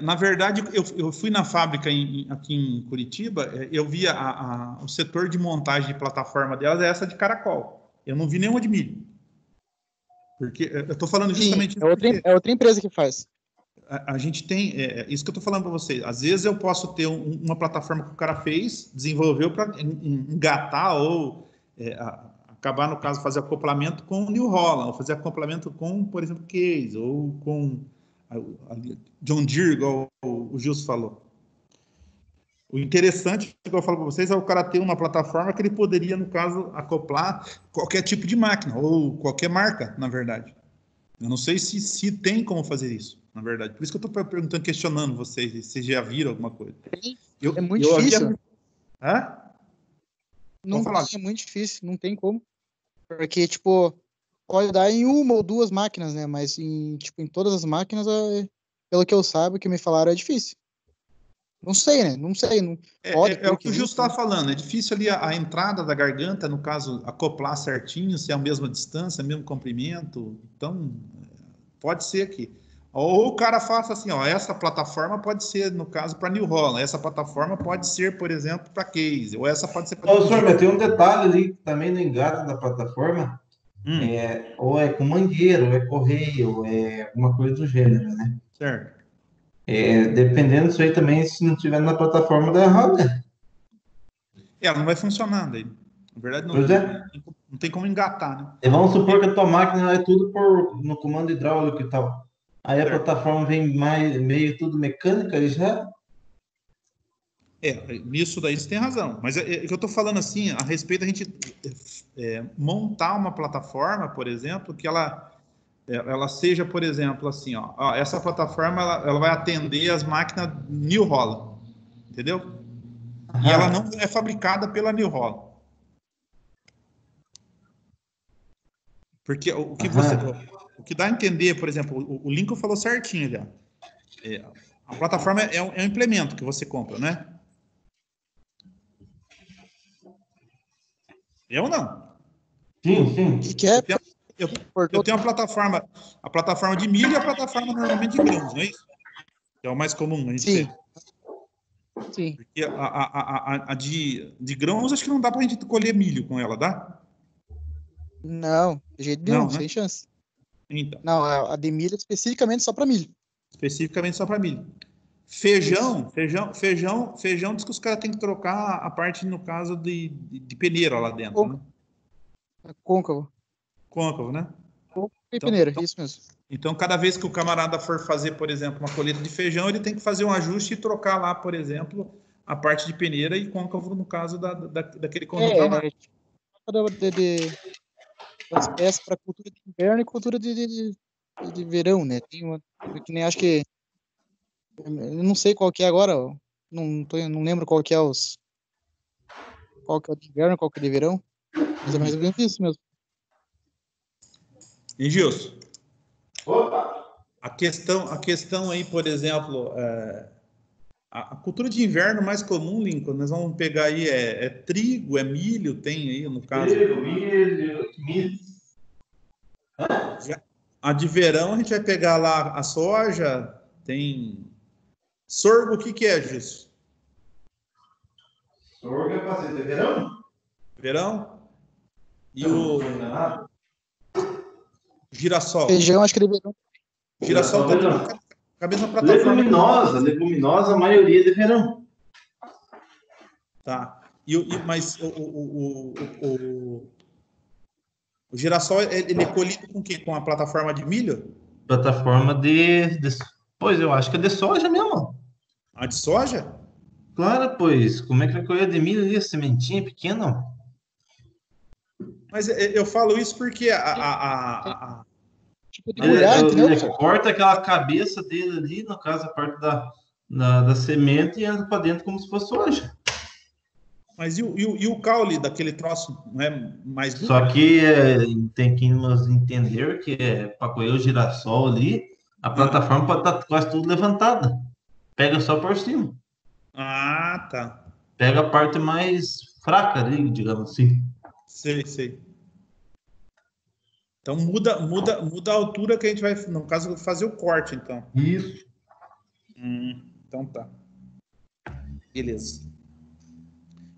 Speaker 1: Na verdade, eu fui na fábrica aqui em Curitiba, eu vi o setor de montagem de plataforma delas, é essa de caracol. Eu não vi nenhuma de milho. Porque eu estou falando
Speaker 3: Sim,
Speaker 1: justamente isso porque
Speaker 3: é outra empresa que faz.
Speaker 1: a gente tem, isso que eu estou falando para vocês. Às vezes eu posso ter uma plataforma que o cara fez, desenvolveu para engatar ou acabar, no caso, fazer acoplamento com o New Holland, ou fazer acoplamento com, por exemplo, Case, ou com a John Deere, igual o Gilson falou. O interessante, que eu falo para vocês, é o cara ter uma plataforma que ele poderia, no caso, acoplar qualquer tipo de máquina, ou qualquer marca, na verdade. Eu não sei se tem como fazer isso, na verdade. Por isso que eu estou perguntando, questionando vocês, se já viram alguma coisa.
Speaker 3: É muito
Speaker 1: Eu
Speaker 3: difícil.
Speaker 1: havia... Hã?
Speaker 3: Não
Speaker 1: falar.
Speaker 3: tem, é muito difícil, não tem como. Porque, tipo, pode dar em uma ou duas máquinas, né? Mas em todas as máquinas, pelo que eu saiba, o que me falaram é difícil. Não sei, né? Não sei. Não, pode
Speaker 1: É
Speaker 3: ter
Speaker 1: o que o Gil
Speaker 3: isso,
Speaker 1: está
Speaker 3: né?
Speaker 1: falando. É difícil ali a entrada da garganta, no caso, acoplar certinho, se é a mesma distância, mesmo comprimento. Então, pode ser aqui. Ou o cara faça assim, ó, essa plataforma pode ser, no caso, para New Holland, essa plataforma pode ser, por exemplo, para Case, ou essa pode ser para
Speaker 2: Ô,
Speaker 1: John
Speaker 2: senhor, mas
Speaker 1: Deere.
Speaker 2: tem um detalhe ali também no engate da plataforma, ou é com mangueira, ou é correio, ou é alguma coisa do gênero, né?
Speaker 1: Certo.
Speaker 2: Dependendo disso aí também, se não tiver na plataforma, dá errado, né?
Speaker 1: Ela não vai funcionar daí. Na verdade,
Speaker 2: Pois é.
Speaker 1: não tem como engatar, né?
Speaker 2: E vamos supor que a tua máquina é tudo no comando hidráulico e tal. Aí a
Speaker 1: Certo.
Speaker 2: plataforma vem meio tudo mecânica e já.
Speaker 1: Nisso daí você tem razão. Mas é que eu estou falando assim, a respeito da gente montar uma plataforma, por exemplo, que ela ela seja, por exemplo, assim, ó, essa plataforma ela vai atender as máquinas New Holland, entendeu? E ela não é fabricada pela New Holland. Porque o que dá a entender, por exemplo, o Lincoln falou certinho já. A plataforma é um implemento que você compra, né? Eu não.
Speaker 2: Sim.
Speaker 3: Que é?
Speaker 1: Eu tenho a plataforma de milho e a plataforma normalmente de grãos, não é isso? Que é o mais comum a gente
Speaker 3: Sim.
Speaker 1: ter.
Speaker 3: Sim.
Speaker 1: Porque a de grãos, acho que não dá pra gente colher milho com ela, dá?
Speaker 3: Não, de jeito nenhum,
Speaker 1: Não, né?
Speaker 3: sem chance.
Speaker 1: Então,
Speaker 3: Não, a de milho é especificamente só para milho.
Speaker 1: especificamente só para milho. Feijão, diz que os caras têm que trocar a parte, no caso, de peneira lá dentro, né?
Speaker 3: Côncavo.
Speaker 1: Côncavo, né?
Speaker 3: Côncavo e
Speaker 1: Então,
Speaker 3: peneira, isso mesmo.
Speaker 1: Então, cada vez que o camarada for fazer, por exemplo, uma colheita de feijão, ele tem que fazer um ajuste e trocar lá, por exemplo, a parte de peneira e côncavo, no caso daquele conjunto da máquina.
Speaker 3: Das peças para cultura de inverno e cultura de verão, né? Tem uma que nem acho que eu não sei qual que é agora, não lembro qual que é qual que é o de inverno, qual que é o de verão, mas é mais ou menos isso mesmo.
Speaker 1: E Gilson,
Speaker 2: Opa!
Speaker 1: a questão aí, por exemplo, a cultura de inverno mais comum, Lincoln, nós vamos pegar aí trigo, é milho, tem aí no caso.
Speaker 2: Milho.
Speaker 1: A de verão a gente vai pegar lá a soja, tem sorgo, o que é, Gilson?
Speaker 2: Sorgo é para ser de verão?
Speaker 1: Verão? E o girassol?
Speaker 3: Feijão acho que é de verão.
Speaker 1: Girassol tá tudo
Speaker 2: verão.
Speaker 1: com a mesma plataforma.
Speaker 2: Leguminosa, a maioria de verão.
Speaker 1: Tá. Mas o girassol, ele é colhido com o quê? Com a plataforma de milho?
Speaker 2: Plataforma Pois, eu acho que é de soja mesmo.
Speaker 1: A de soja?
Speaker 2: Claro, pois. Como é que vai colher de milho ali? A sementinha pequena?
Speaker 1: Mas eu falo isso porque
Speaker 3: Tipo de bulhar, entendeu?
Speaker 2: Ele corta aquela cabeça dele ali, no caso, a parte da semente, e entra para dentro como se fosse soja.
Speaker 1: Mas e o caule daquele troço não é mais duro?
Speaker 2: Só que tem que nos entender que para colher o girassol ali, a plataforma pode estar quase tudo levantada. Pega só por cima.
Speaker 1: Ah, tá.
Speaker 2: Pega a parte mais fraca ali, digamos assim.
Speaker 1: Sei. Então muda a altura que a gente vai, no caso, fazer o corte, então.
Speaker 2: Isso.
Speaker 1: Então tá. Beleza.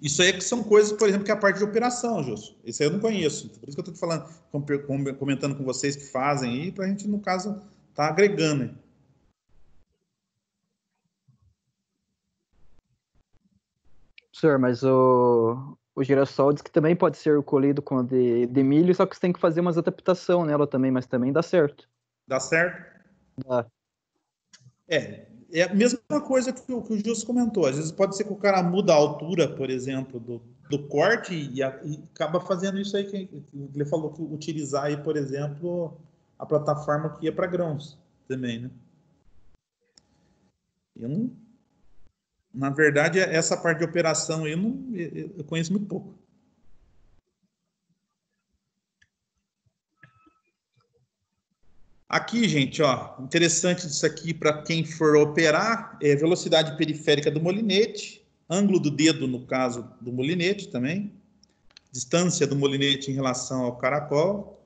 Speaker 1: Isso aí que são coisas, por exemplo, que é a parte de operação, Júlio. Isso aí eu não conheço. Por isso que eu estou falando, comentando com vocês que fazem aí, para a gente, no caso, tá agregando. Aí.
Speaker 5: Senhor, mas o girassol diz que também pode ser colhido com de milho, só que você tem que fazer umas adaptações nela também, mas também dá certo.
Speaker 1: Dá certo?
Speaker 5: Dá.
Speaker 1: É a mesma coisa que o Gilson comentou. Às vezes pode ser que o cara muda a altura, por exemplo, do corte e acaba fazendo isso aí que ele falou, que utilizar aí, por exemplo, a plataforma que ia para grãos também, né? Na verdade, essa parte de operação aí eu conheço muito pouco. Aqui, gente, ó, interessante isso aqui para quem for operar, é velocidade periférica do molinete, ângulo do dedo, no caso do molinete também, distância do molinete em relação ao caracol,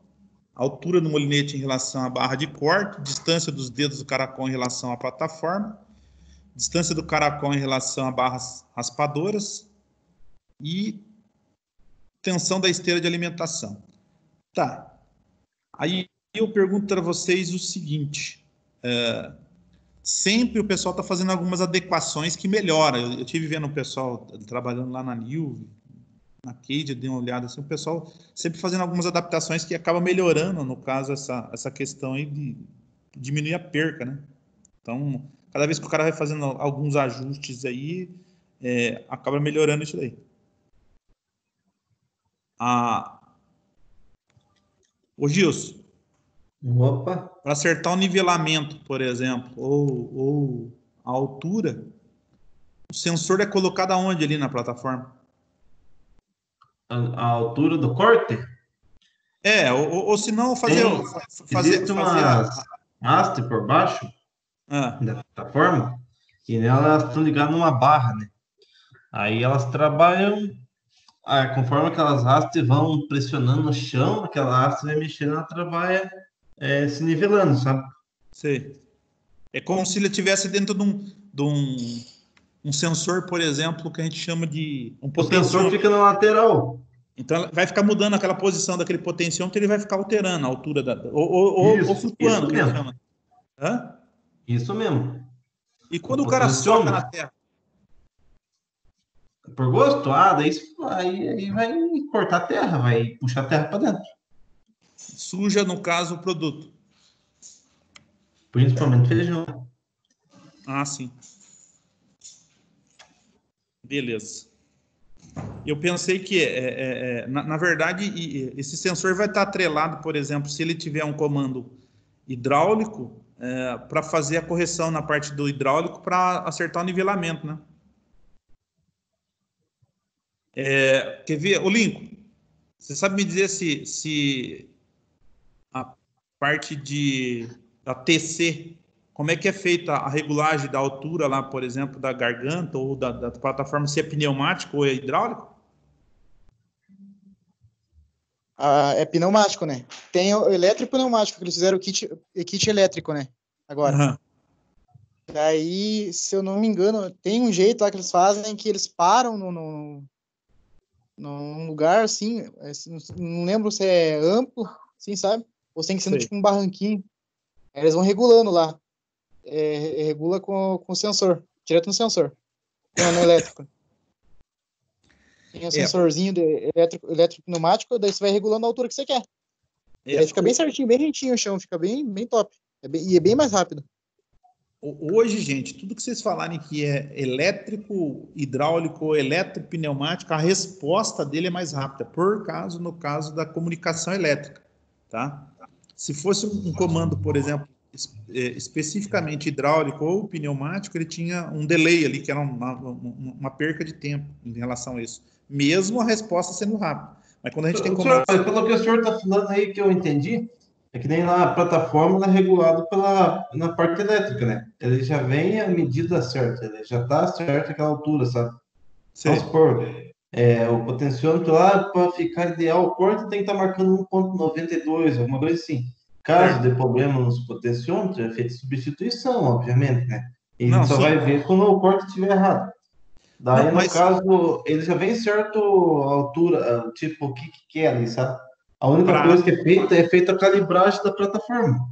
Speaker 1: altura do molinete em relação à barra de corte, distância dos dedos do caracol em relação à plataforma, distância do caracol em relação a barras raspadoras e tensão da esteira de alimentação. Tá. Aí eu pergunto para vocês o seguinte: sempre o pessoal está fazendo algumas adequações que melhoram. Eu tive vendo o pessoal trabalhando lá na Nilve, na Cade, eu dei uma olhada assim, o pessoal sempre fazendo algumas adaptações que acaba melhorando, no caso, essa questão aí de diminuir a perca, né? Então, cada vez que o cara vai fazendo alguns ajustes aí, acaba melhorando isso daí. Ô Gilson,
Speaker 2: Opa,
Speaker 1: Para acertar o nivelamento, por exemplo, ou a altura, o sensor é colocado aonde ali na plataforma?
Speaker 2: a altura do corte?
Speaker 1: Ou se não,
Speaker 2: Tem, existe
Speaker 1: fazer
Speaker 2: umas haste por baixo
Speaker 1: ah,
Speaker 2: da plataforma e nela elas estão ligadas numa barra, né? Aí elas trabalham, conforme aquelas hastes vão pressionando no chão, aquela haste vai mexendo, ela trabalha se nivelando, sabe?
Speaker 1: sei. É como se ele estivesse dentro de um sensor, por exemplo, que a gente chama de um
Speaker 2: O sensor
Speaker 1: potenciômetro.
Speaker 2: fica na lateral.
Speaker 1: Então, vai ficar mudando aquela posição daquele potenciômetro, ele vai ficar alterando a altura, ou
Speaker 2: Isso
Speaker 1: flutuando, que a gente
Speaker 2: mesmo.
Speaker 1: chama. Hã?
Speaker 2: Isso mesmo.
Speaker 1: E
Speaker 2: O
Speaker 1: quando o cara soca na
Speaker 2: potenciômetro.
Speaker 1: terra?
Speaker 2: Por gosto? Daí aí vai cortar a terra, vai puxar a terra para dentro.
Speaker 1: Suja, no caso, o produto.
Speaker 2: Principalmente feijão.
Speaker 1: Ah, sim. Beleza. Eu pensei que, na verdade, esse sensor vai estar atrelado, por exemplo, se ele tiver um comando hidráulico, para fazer a correção na parte do hidráulico para acertar o nivelamento, né? Quer ver? Ô, Lincoln, você sabe me dizer se a parte da TC, como é que é feita a regulagem da altura lá, por exemplo, da garganta ou da plataforma, se é pneumático ou é hidráulico?
Speaker 3: É pneumático, né? Tem o elétrico e pneumático, que eles fizeram o kit elétrico, né? Agora.
Speaker 1: Uhum.
Speaker 3: Daí, se eu não me engano, tem um jeito lá que eles fazem que eles param num lugar assim, não lembro se é amplo, assim, sabe? Ou tem que ser tipo um barranquinho. Aí eles vão regulando lá. Regula com o sensor, direto no sensor, no elétrico. Tem um sensorzinho de elétrico pneumático, daí você vai regulando a altura que você quer. E aí fica bem certinho, bem rentinho o chão, fica bem top. E é bem mais rápido.
Speaker 1: Hoje, gente, tudo que vocês falarem que é elétrico, hidráulico ou eletropneumático, a resposta dele é mais rápida, no caso da comunicação elétrica, tá? Se fosse um comando, por exemplo, especificamente hidráulico ou pneumático, ele tinha um delay ali, que era uma perca de tempo em relação a isso, mesmo a resposta sendo rápida. Mas quando a gente tem comando...
Speaker 2: Pelo que o senhor está falando aí, que eu entendi, é que nem lá a plataforma é regulado na parte elétrica, né? Ele já vem a medida certa, ele já está certo aquela altura, sabe? Vamos supor, o potenciômetro lá, para ficar ideal o corte, tem que estar marcando 1,92, alguma coisa assim. Caso dê problema nos potenciômetros, é feita substituição, obviamente, né? E a gente só vai ver quando o corte estiver errado. Daí, no caso, ele já vem certo a altura, tipo, o que quer ali, sabe? A única coisa que é feita a calibragem da plataforma.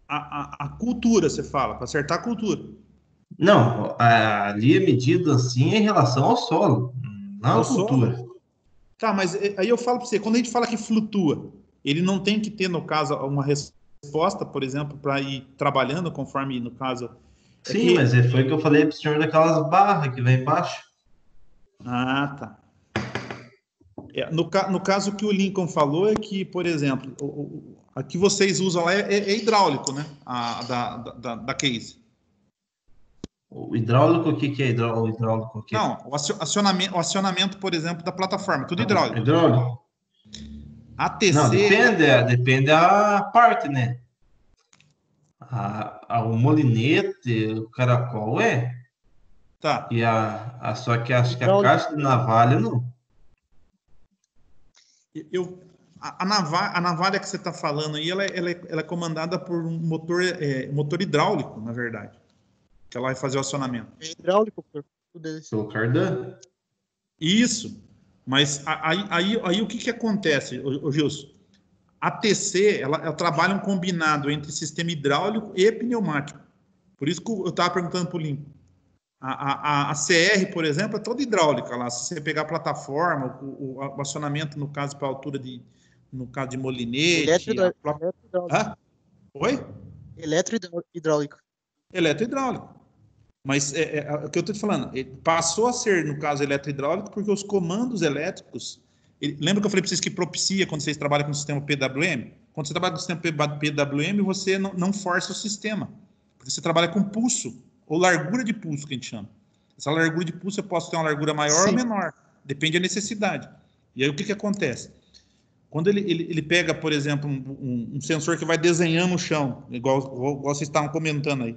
Speaker 1: A cultura, você fala, para acertar a cultura.
Speaker 2: Não, ali é medido assim em relação ao solo, não à cultura.
Speaker 1: Solo? Tá, mas aí eu falo para você, quando a gente fala que flutua, ele não tem que ter, no caso, uma resposta, por exemplo, para ir trabalhando conforme, no caso...
Speaker 2: Sim, mas foi o que eu falei para o senhor daquelas barras que vem embaixo.
Speaker 1: Ah, tá. No caso que o Lincoln falou é que, por exemplo, a que vocês usam lá é hidráulico, né? Da case.
Speaker 2: O hidráulico, o que é hidráulico?
Speaker 1: Não, o acionamento, por exemplo, da plataforma, tudo hidráulico.
Speaker 2: Hidráulico?
Speaker 1: A TC...
Speaker 2: Não, depende da parte, né? O molinete, o caracol
Speaker 1: Tá.
Speaker 2: Só que acho que a caixa de navalha não.
Speaker 1: A navalha que você está falando aí, ela é comandada por um motor hidráulico, na verdade. Que ela vai fazer o acionamento.
Speaker 3: É hidráulico, tudo isso.
Speaker 2: Pelo cardan?
Speaker 1: Isso. Mas aí o que acontece, Gilson? A TC, ela trabalha um combinado entre sistema hidráulico e pneumático. Por isso que eu estava perguntando para o Lincoln. A CR, por exemplo, é toda hidráulica lá. Se você pegar a plataforma, o acionamento, no caso, para a altura no caso de molinete... Oi?
Speaker 3: Eletrohidráulico.
Speaker 1: Eletrohidráulico. Mas o que eu estou te falando, passou a ser, no caso, eletrohidráulico, porque os comandos elétricos Lembra que eu falei para vocês que propicia quando vocês trabalham com o sistema PWM? Quando você trabalha com o sistema PWM, você não força o sistema, porque você trabalha com pulso, ou largura de pulso, que a gente chama. Essa largura de pulso eu posso ter uma largura maior ou menor, depende da necessidade. E aí o que acontece? Quando ele pega, por exemplo, um sensor que vai desenhando o chão, igual vocês estavam comentando aí,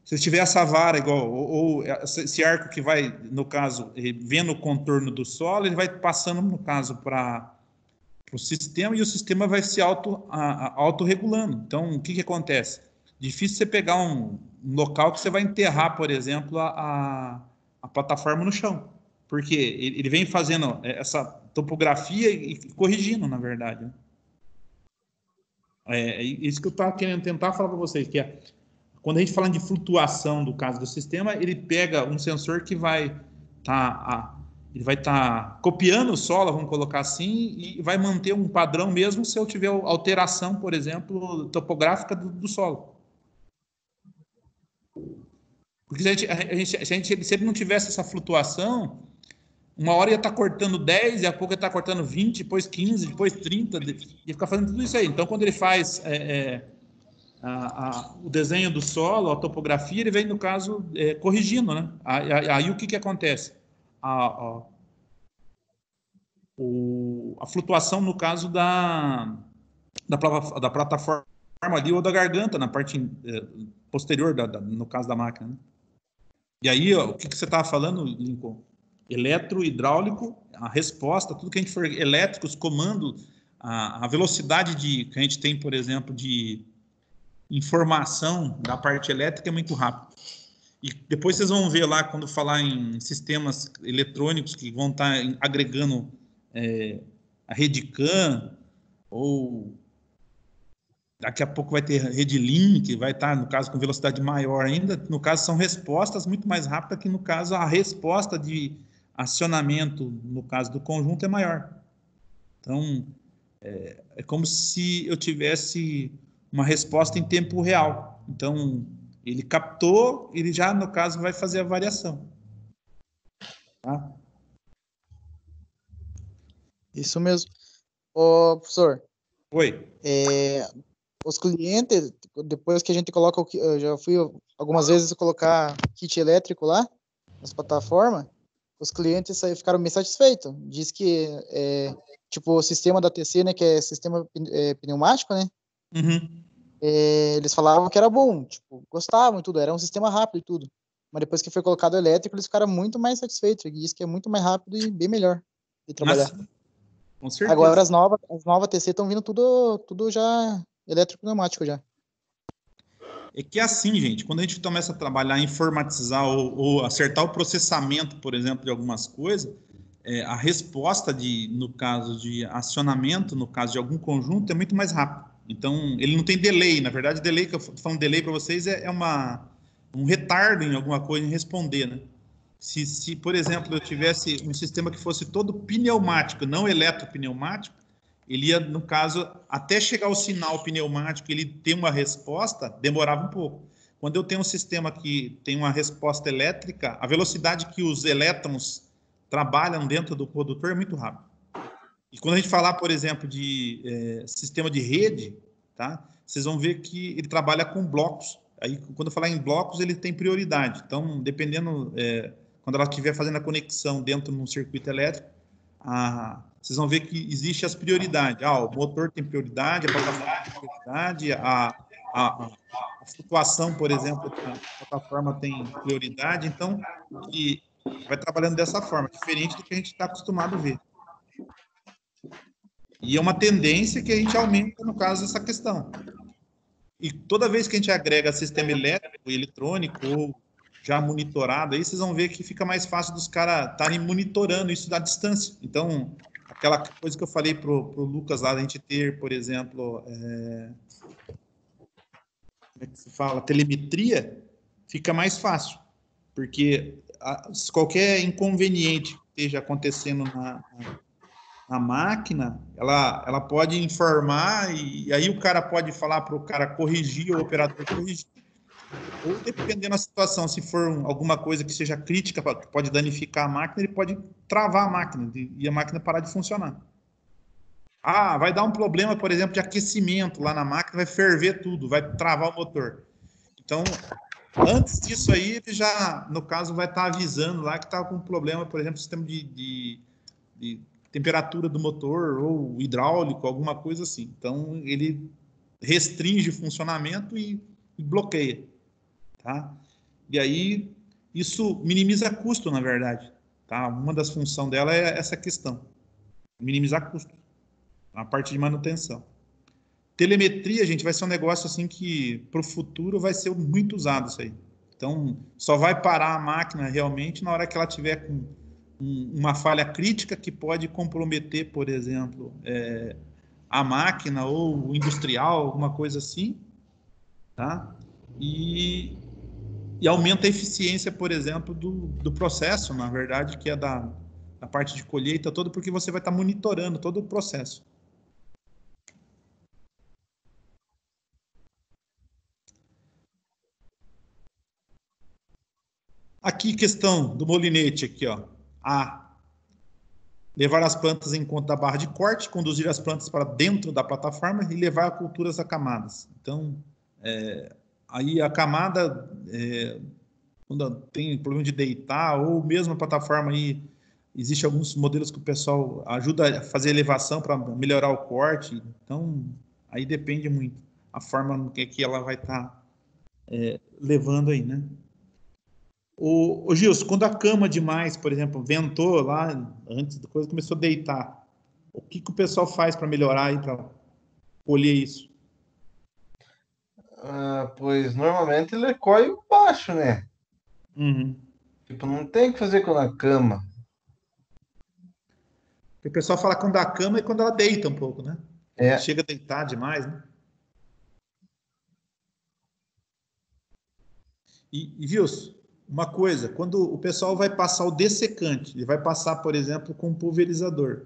Speaker 1: se tiver essa vara, ou esse arco que vai, no caso, vendo o contorno do solo, ele vai passando, no caso, para o sistema, e o sistema vai se autorregulando. Então, o que acontece? Difícil você pegar um local que você vai enterrar, por exemplo, a plataforma no chão, porque ele vem fazendo essa topografia e corrigindo, na verdade. Né? É isso que eu estava querendo tentar falar para vocês, que quando a gente fala de flutuação do caso do sistema, ele pega um sensor que vai estar copiando o solo, vamos colocar assim, e vai manter um padrão mesmo se eu tiver alteração, por exemplo, topográfica do solo. Porque se ele não tivesse essa flutuação, uma hora ia estar cortando 10, e a pouco ia estar cortando 20, depois 15, depois 30, ia ficar fazendo tudo isso aí. Então, quando ele faz o desenho do solo, a topografia, ele vem, no caso, corrigindo, né? Aí o que acontece? A flutuação, no caso, da plataforma ali, ou da garganta, na parte posterior, no caso da máquina. Né? E aí, o que você estava falando, Lincoln? Eletrohidráulico, a resposta, tudo que a gente for elétrico, os comandos, a velocidade que a gente tem, por exemplo, de informação da parte elétrica é muito rápido. E depois vocês vão ver lá, quando falar em sistemas eletrônicos que vão estar agregando a rede CAN, ou daqui a pouco vai ter rede link, vai estar, no caso, com velocidade maior ainda. No caso, são respostas muito mais rápidas que, no caso, a resposta de acionamento, no caso do conjunto, é maior. Então, é como se eu tivesse uma resposta em tempo real. Então, ele captou, ele já, no caso, vai fazer a variação. Tá?
Speaker 3: Isso mesmo. Ô, professor.
Speaker 1: Oi.
Speaker 3: Os clientes, depois que a gente coloca, eu já fui algumas vezes colocar kit elétrico lá, nas plataformas, os clientes ficaram bem satisfeitos. Diz que, tipo, o sistema da TC, né, que é sistema pneumático, né?
Speaker 1: Uhum.
Speaker 3: Eles falavam que era bom, tipo, gostavam e tudo, era um sistema rápido e tudo. Mas depois que foi colocado elétrico, eles ficaram muito mais satisfeitos. E diz que é muito mais rápido e bem melhor de trabalhar.
Speaker 1: Mas, com certeza.
Speaker 3: Agora as novas TC estão vindo tudo já eletropneumático já.
Speaker 1: É que é assim, gente, quando a gente começa a trabalhar, informatizar ou acertar o processamento, por exemplo, de algumas coisas, a resposta no caso de acionamento, no caso de algum conjunto, é muito mais rápido. Então, ele não tem delay. Na verdade, delay que eu estou falando delay para vocês é um retardo em alguma coisa em responder, né? Se, por exemplo, eu tivesse um sistema que fosse todo pneumático, não eletropneumático, ele ia, no caso, até chegar ao sinal pneumático, ele ter uma resposta, demorava um pouco. Quando eu tenho um sistema que tem uma resposta elétrica, a velocidade que os elétrons trabalham dentro do condutor é muito rápido. E quando a gente falar, por exemplo, de sistema de rede, tá? Vocês vão ver que ele trabalha com blocos. Aí, quando eu falar em blocos, ele tem prioridade. Então, dependendo, quando ela estiver fazendo a conexão dentro de um circuito elétrico, vocês vão ver que existe as prioridades. O motor tem prioridade, a plataforma tem prioridade, a flutuação, por exemplo, da plataforma tem prioridade. Então, ele vai trabalhando dessa forma, diferente do que a gente está acostumado a ver. E é uma tendência que a gente aumenta, no caso, essa questão. E toda vez que a gente agrega sistema elétrico, eletrônico, ou já monitorado, aí vocês vão ver que fica mais fácil dos caras estarem monitorando isso da distância. Então, aquela coisa que eu falei pro Lucas lá, da gente ter, por exemplo, como é que se fala? Telemetria, fica mais fácil. Porque qualquer inconveniente que esteja acontecendo na máquina, ela pode informar, e aí o cara pode falar para o cara corrigir, o operador corrigir. Ou dependendo da situação, se for alguma coisa que seja crítica, que pode danificar a máquina, ele pode travar a máquina e a máquina parar de funcionar. Ah, vai dar um problema, por exemplo, de aquecimento lá na máquina, vai ferver tudo, vai travar o motor. Então, antes disso aí, ele já, no caso, vai estar avisando lá que está com problema, por exemplo, sistema de temperatura do motor ou hidráulico, alguma coisa assim. Então, ele restringe o funcionamento e bloqueia, tá? E aí, isso minimiza custo, na verdade, tá? Uma das funções dela é essa questão, minimizar custo, a parte de manutenção. Telemetria, gente, vai ser um negócio assim que para o futuro vai ser muito usado isso aí. Então, só vai parar a máquina realmente na hora que ela tiver com uma falha crítica que pode comprometer, por exemplo, a máquina ou o industrial, alguma coisa assim, tá? E aumenta a eficiência, por exemplo, do processo, na verdade, que é da parte de colheita toda, porque você vai estar monitorando todo o processo. Aqui, questão do molinete, aqui, ó. A. Levar as plantas em conta da barra de corte, conduzir as plantas para dentro da plataforma e levar a culturas a camadas. Então, aí a camada, quando tem problema de deitar, ou mesmo a plataforma aí, existe alguns modelos que o pessoal ajuda a fazer elevação para melhorar o corte. Então, aí depende muito a forma que ela vai estar levando aí, né? O Gilson, quando a cama demais, por exemplo, ventou lá, antes da coisa, começou a deitar, o que o pessoal faz para melhorar aí, para colher isso?
Speaker 2: Pois normalmente ele colhe baixo, né?
Speaker 1: Uhum.
Speaker 2: Tipo, não tem o que fazer com a cama.
Speaker 1: O pessoal fala quando a cama é quando ela deita um pouco, né?
Speaker 2: É,
Speaker 1: Chega a deitar demais, né? E Gilson, uma coisa, quando o pessoal vai passar o dessecante, ele vai passar, por exemplo, com um pulverizador.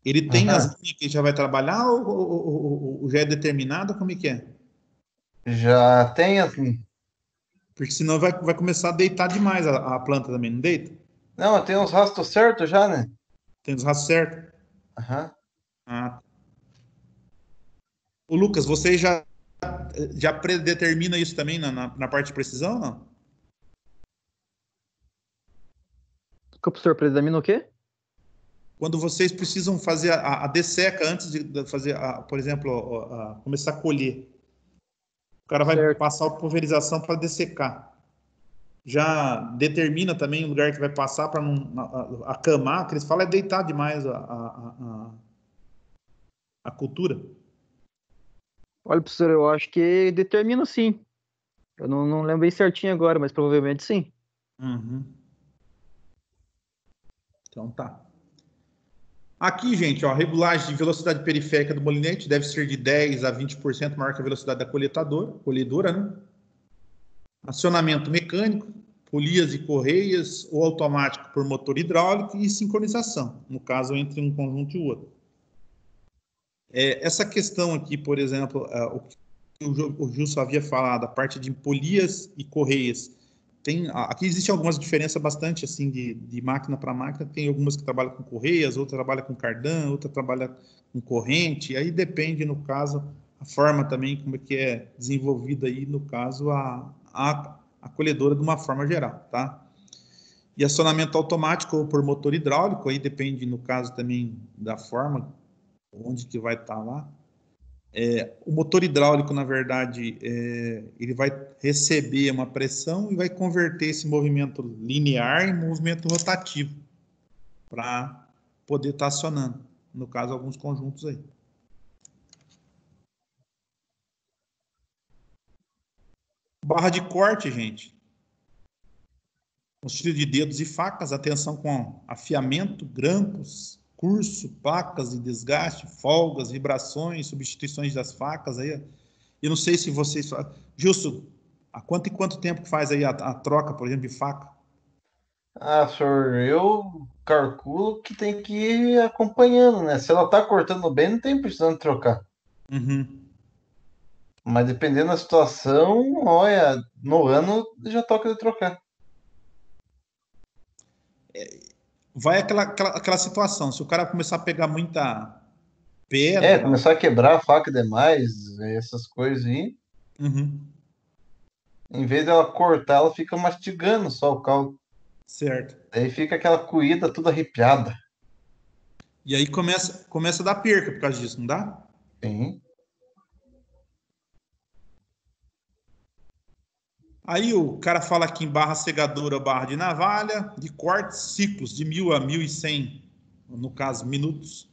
Speaker 1: Ele tem as
Speaker 2: aham.
Speaker 1: linhas que já vai trabalhar ou já é determinado? Como é que é?
Speaker 2: Já tem assim.
Speaker 1: Porque senão vai começar a deitar demais a planta também, não deita?
Speaker 2: Não, tem uns rastros certos já, né?
Speaker 1: Tem os rastros certos?
Speaker 2: Aham.
Speaker 1: Ah. O Lucas, você já predetermina isso também na parte de precisão ou não?
Speaker 5: O professor predomina o quê?
Speaker 1: Quando vocês precisam fazer a desseca antes de fazer, por exemplo, começar a colher, o cara vai
Speaker 5: Certo.
Speaker 1: passar a pulverização para dessecar. Já determina também o lugar que vai passar para não acamar, que eles falam é deitar demais a cultura.
Speaker 5: Olha, professor, eu acho que determina sim. Eu não lembro bem certinho agora, mas provavelmente sim.
Speaker 1: Uhum. Então tá. Aqui, gente, ó, a regulagem de velocidade periférica do molinete deve ser de 10 a 20% maior que a velocidade da colhedora, né? Acionamento mecânico, polias e correias, ou automático por motor hidráulico e sincronização, no caso, entre um conjunto e o outro. Essa questão aqui, por exemplo, o que o Gilson havia falado, a parte de polias e correias, aqui existe algumas diferenças bastante assim de máquina para máquina. Tem algumas que trabalham com correias, outra trabalha com cardan, outra trabalha com corrente. Aí depende, no caso, a forma também como é que é desenvolvida aí, no caso, a colhedora de uma forma geral, tá? E acionamento automático ou por motor hidráulico, aí depende, no caso, também da forma, onde que vai estar lá. O motor hidráulico, na verdade, ele vai receber uma pressão e vai converter esse movimento linear em movimento rotativo para poder estar acionando, no caso, alguns conjuntos aí. Barra de corte, gente. Auxílio de dedos e facas, atenção com afiamento, grampos, curso, placas de desgaste, folgas, vibrações, substituições das facas aí. Eu não sei se vocês. Justo, há quanto tempo que faz aí a troca, por exemplo, de faca?
Speaker 2: Senhor, eu calculo que tem que ir acompanhando, né? Se ela tá cortando bem, não tem precisando trocar.
Speaker 1: Uhum.
Speaker 2: Mas dependendo da situação, olha, no ano já toca de trocar.
Speaker 1: Vai aquela situação, se o cara começar a pegar muita pedra...
Speaker 2: Começar a quebrar a faca demais, essas coisas aí.
Speaker 1: Uhum,
Speaker 2: Em vez dela cortar, ela fica mastigando só o caldo.
Speaker 1: certo.
Speaker 2: Aí fica aquela coída toda arrepiada.
Speaker 1: E aí começa a dar perca por causa disso, não dá?
Speaker 2: Sim.
Speaker 1: Aí o cara fala aqui em barra segadora, barra de navalha, de cortes, ciclos de 1.000 a 1.100, no caso, minutos.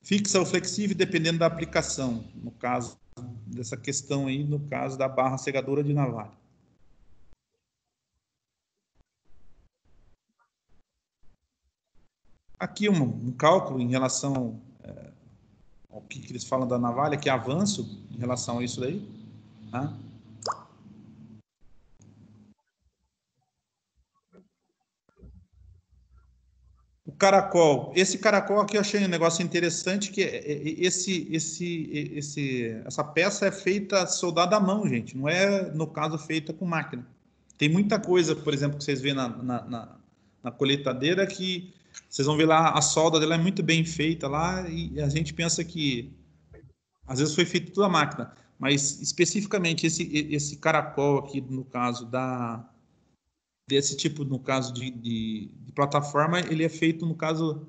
Speaker 1: Fixa ou flexível, dependendo da aplicação, no caso dessa questão aí, no caso da barra segadora de navalha. Aqui um cálculo em relação ao que eles falam da navalha, que é avanço em relação a isso daí, tá? O caracol. Esse caracol aqui eu achei um negócio interessante, que essa peça é feita soldada à mão, gente. Não é, no caso, feita com máquina. Tem muita coisa, por exemplo, que vocês vêem na colheitadeira, que vocês vão ver lá, a solda dela é muito bem feita lá, e a gente pensa que às vezes foi feito tudo à máquina. Mas especificamente esse caracol aqui, no caso desse tipo, no caso de plataforma, ele é feito, no caso,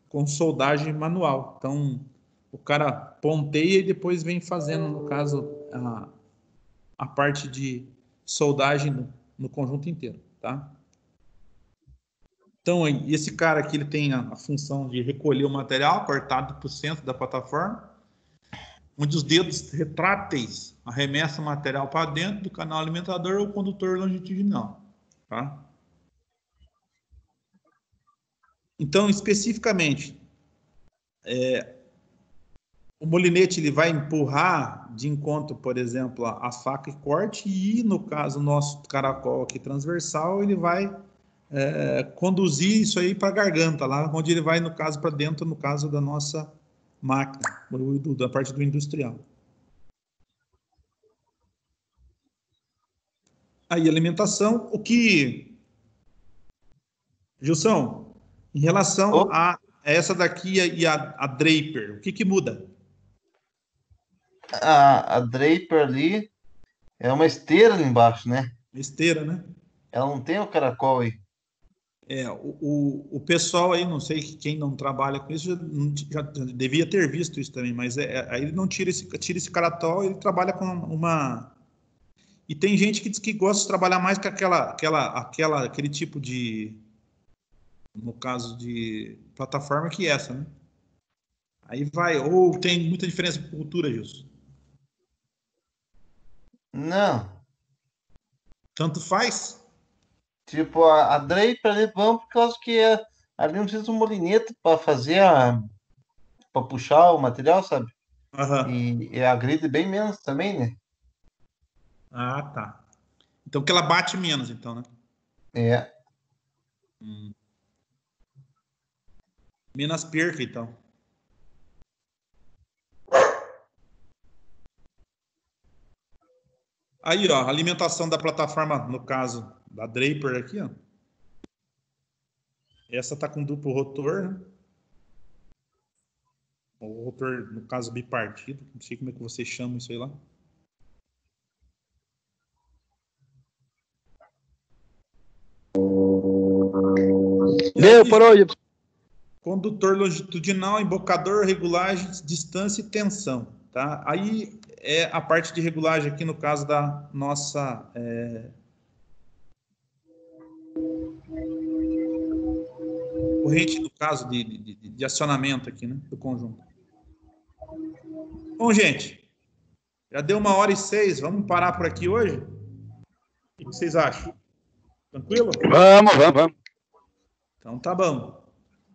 Speaker 1: com soldagem manual. Então, o cara ponteia e depois vem fazendo, no caso, a parte de soldagem no conjunto inteiro, tá? Então, esse cara aqui, ele tem a função de recolher o material cortado para o centro da plataforma, onde os dedos retráteis arremessam o material para dentro do canal alimentador ou condutor longitudinal, tá? Então, especificamente, o molinete ele vai empurrar de encontro, por exemplo, a faca e corte, e no caso, o nosso caracol aqui transversal, ele vai conduzir isso aí para a garganta, lá onde ele vai, no caso, para dentro, no caso da nossa máquina, da parte do industrial. Aí, alimentação, o que... Gilson, em relação a essa daqui e a Draper, o que muda?
Speaker 2: A Draper ali é uma esteira ali embaixo, né?
Speaker 1: Esteira, né?
Speaker 2: Ela não tem o caracol aí.
Speaker 1: O pessoal aí, não sei quem não trabalha com isso, já devia ter visto isso também, mas aí ele não tira esse caracol, ele trabalha com uma... E tem gente que diz que gosta de trabalhar mais com aquele tipo de, no caso de plataforma, que essa, né? Aí vai, ou tem muita diferença de cultura, Gilson?
Speaker 2: Não.
Speaker 1: Tanto faz?
Speaker 2: Tipo, a Draper ali, vamos por causa que ali não precisa de um molinete para fazer para puxar o material, sabe?
Speaker 1: Aham.
Speaker 2: E agride bem menos também, né?
Speaker 1: Ah, tá. Então que ela bate menos, então, né?
Speaker 2: É.
Speaker 1: Menos perca, então. Aí, ó, a alimentação da plataforma, no caso da Draper aqui, ó. Essa tá com duplo rotor, né? O rotor, no caso, bipartido. Não sei como é que vocês chamam isso aí lá.
Speaker 4: Deu por hoje.
Speaker 1: Condutor longitudinal, embocador, regulagem, distância e tensão, tá? Aí é a parte de regulagem aqui no caso da nossa corrente, no caso de acionamento aqui, né, do conjunto. Bom, gente, já deu 1h06, vamos parar por aqui hoje? O que vocês acham? Tranquilo?
Speaker 4: Vamos.
Speaker 1: Então tá bom.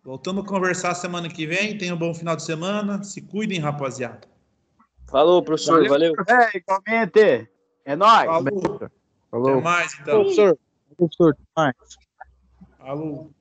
Speaker 1: Voltamos a conversar semana que vem. Tenham um bom final de semana. Se cuidem, rapaziada.
Speaker 6: Falou, professor. Valeu.
Speaker 4: Igualmente. É nóis.
Speaker 1: Falou.
Speaker 3: Falou.
Speaker 1: Até mais, então.
Speaker 3: Professor. Mais.
Speaker 1: Falou.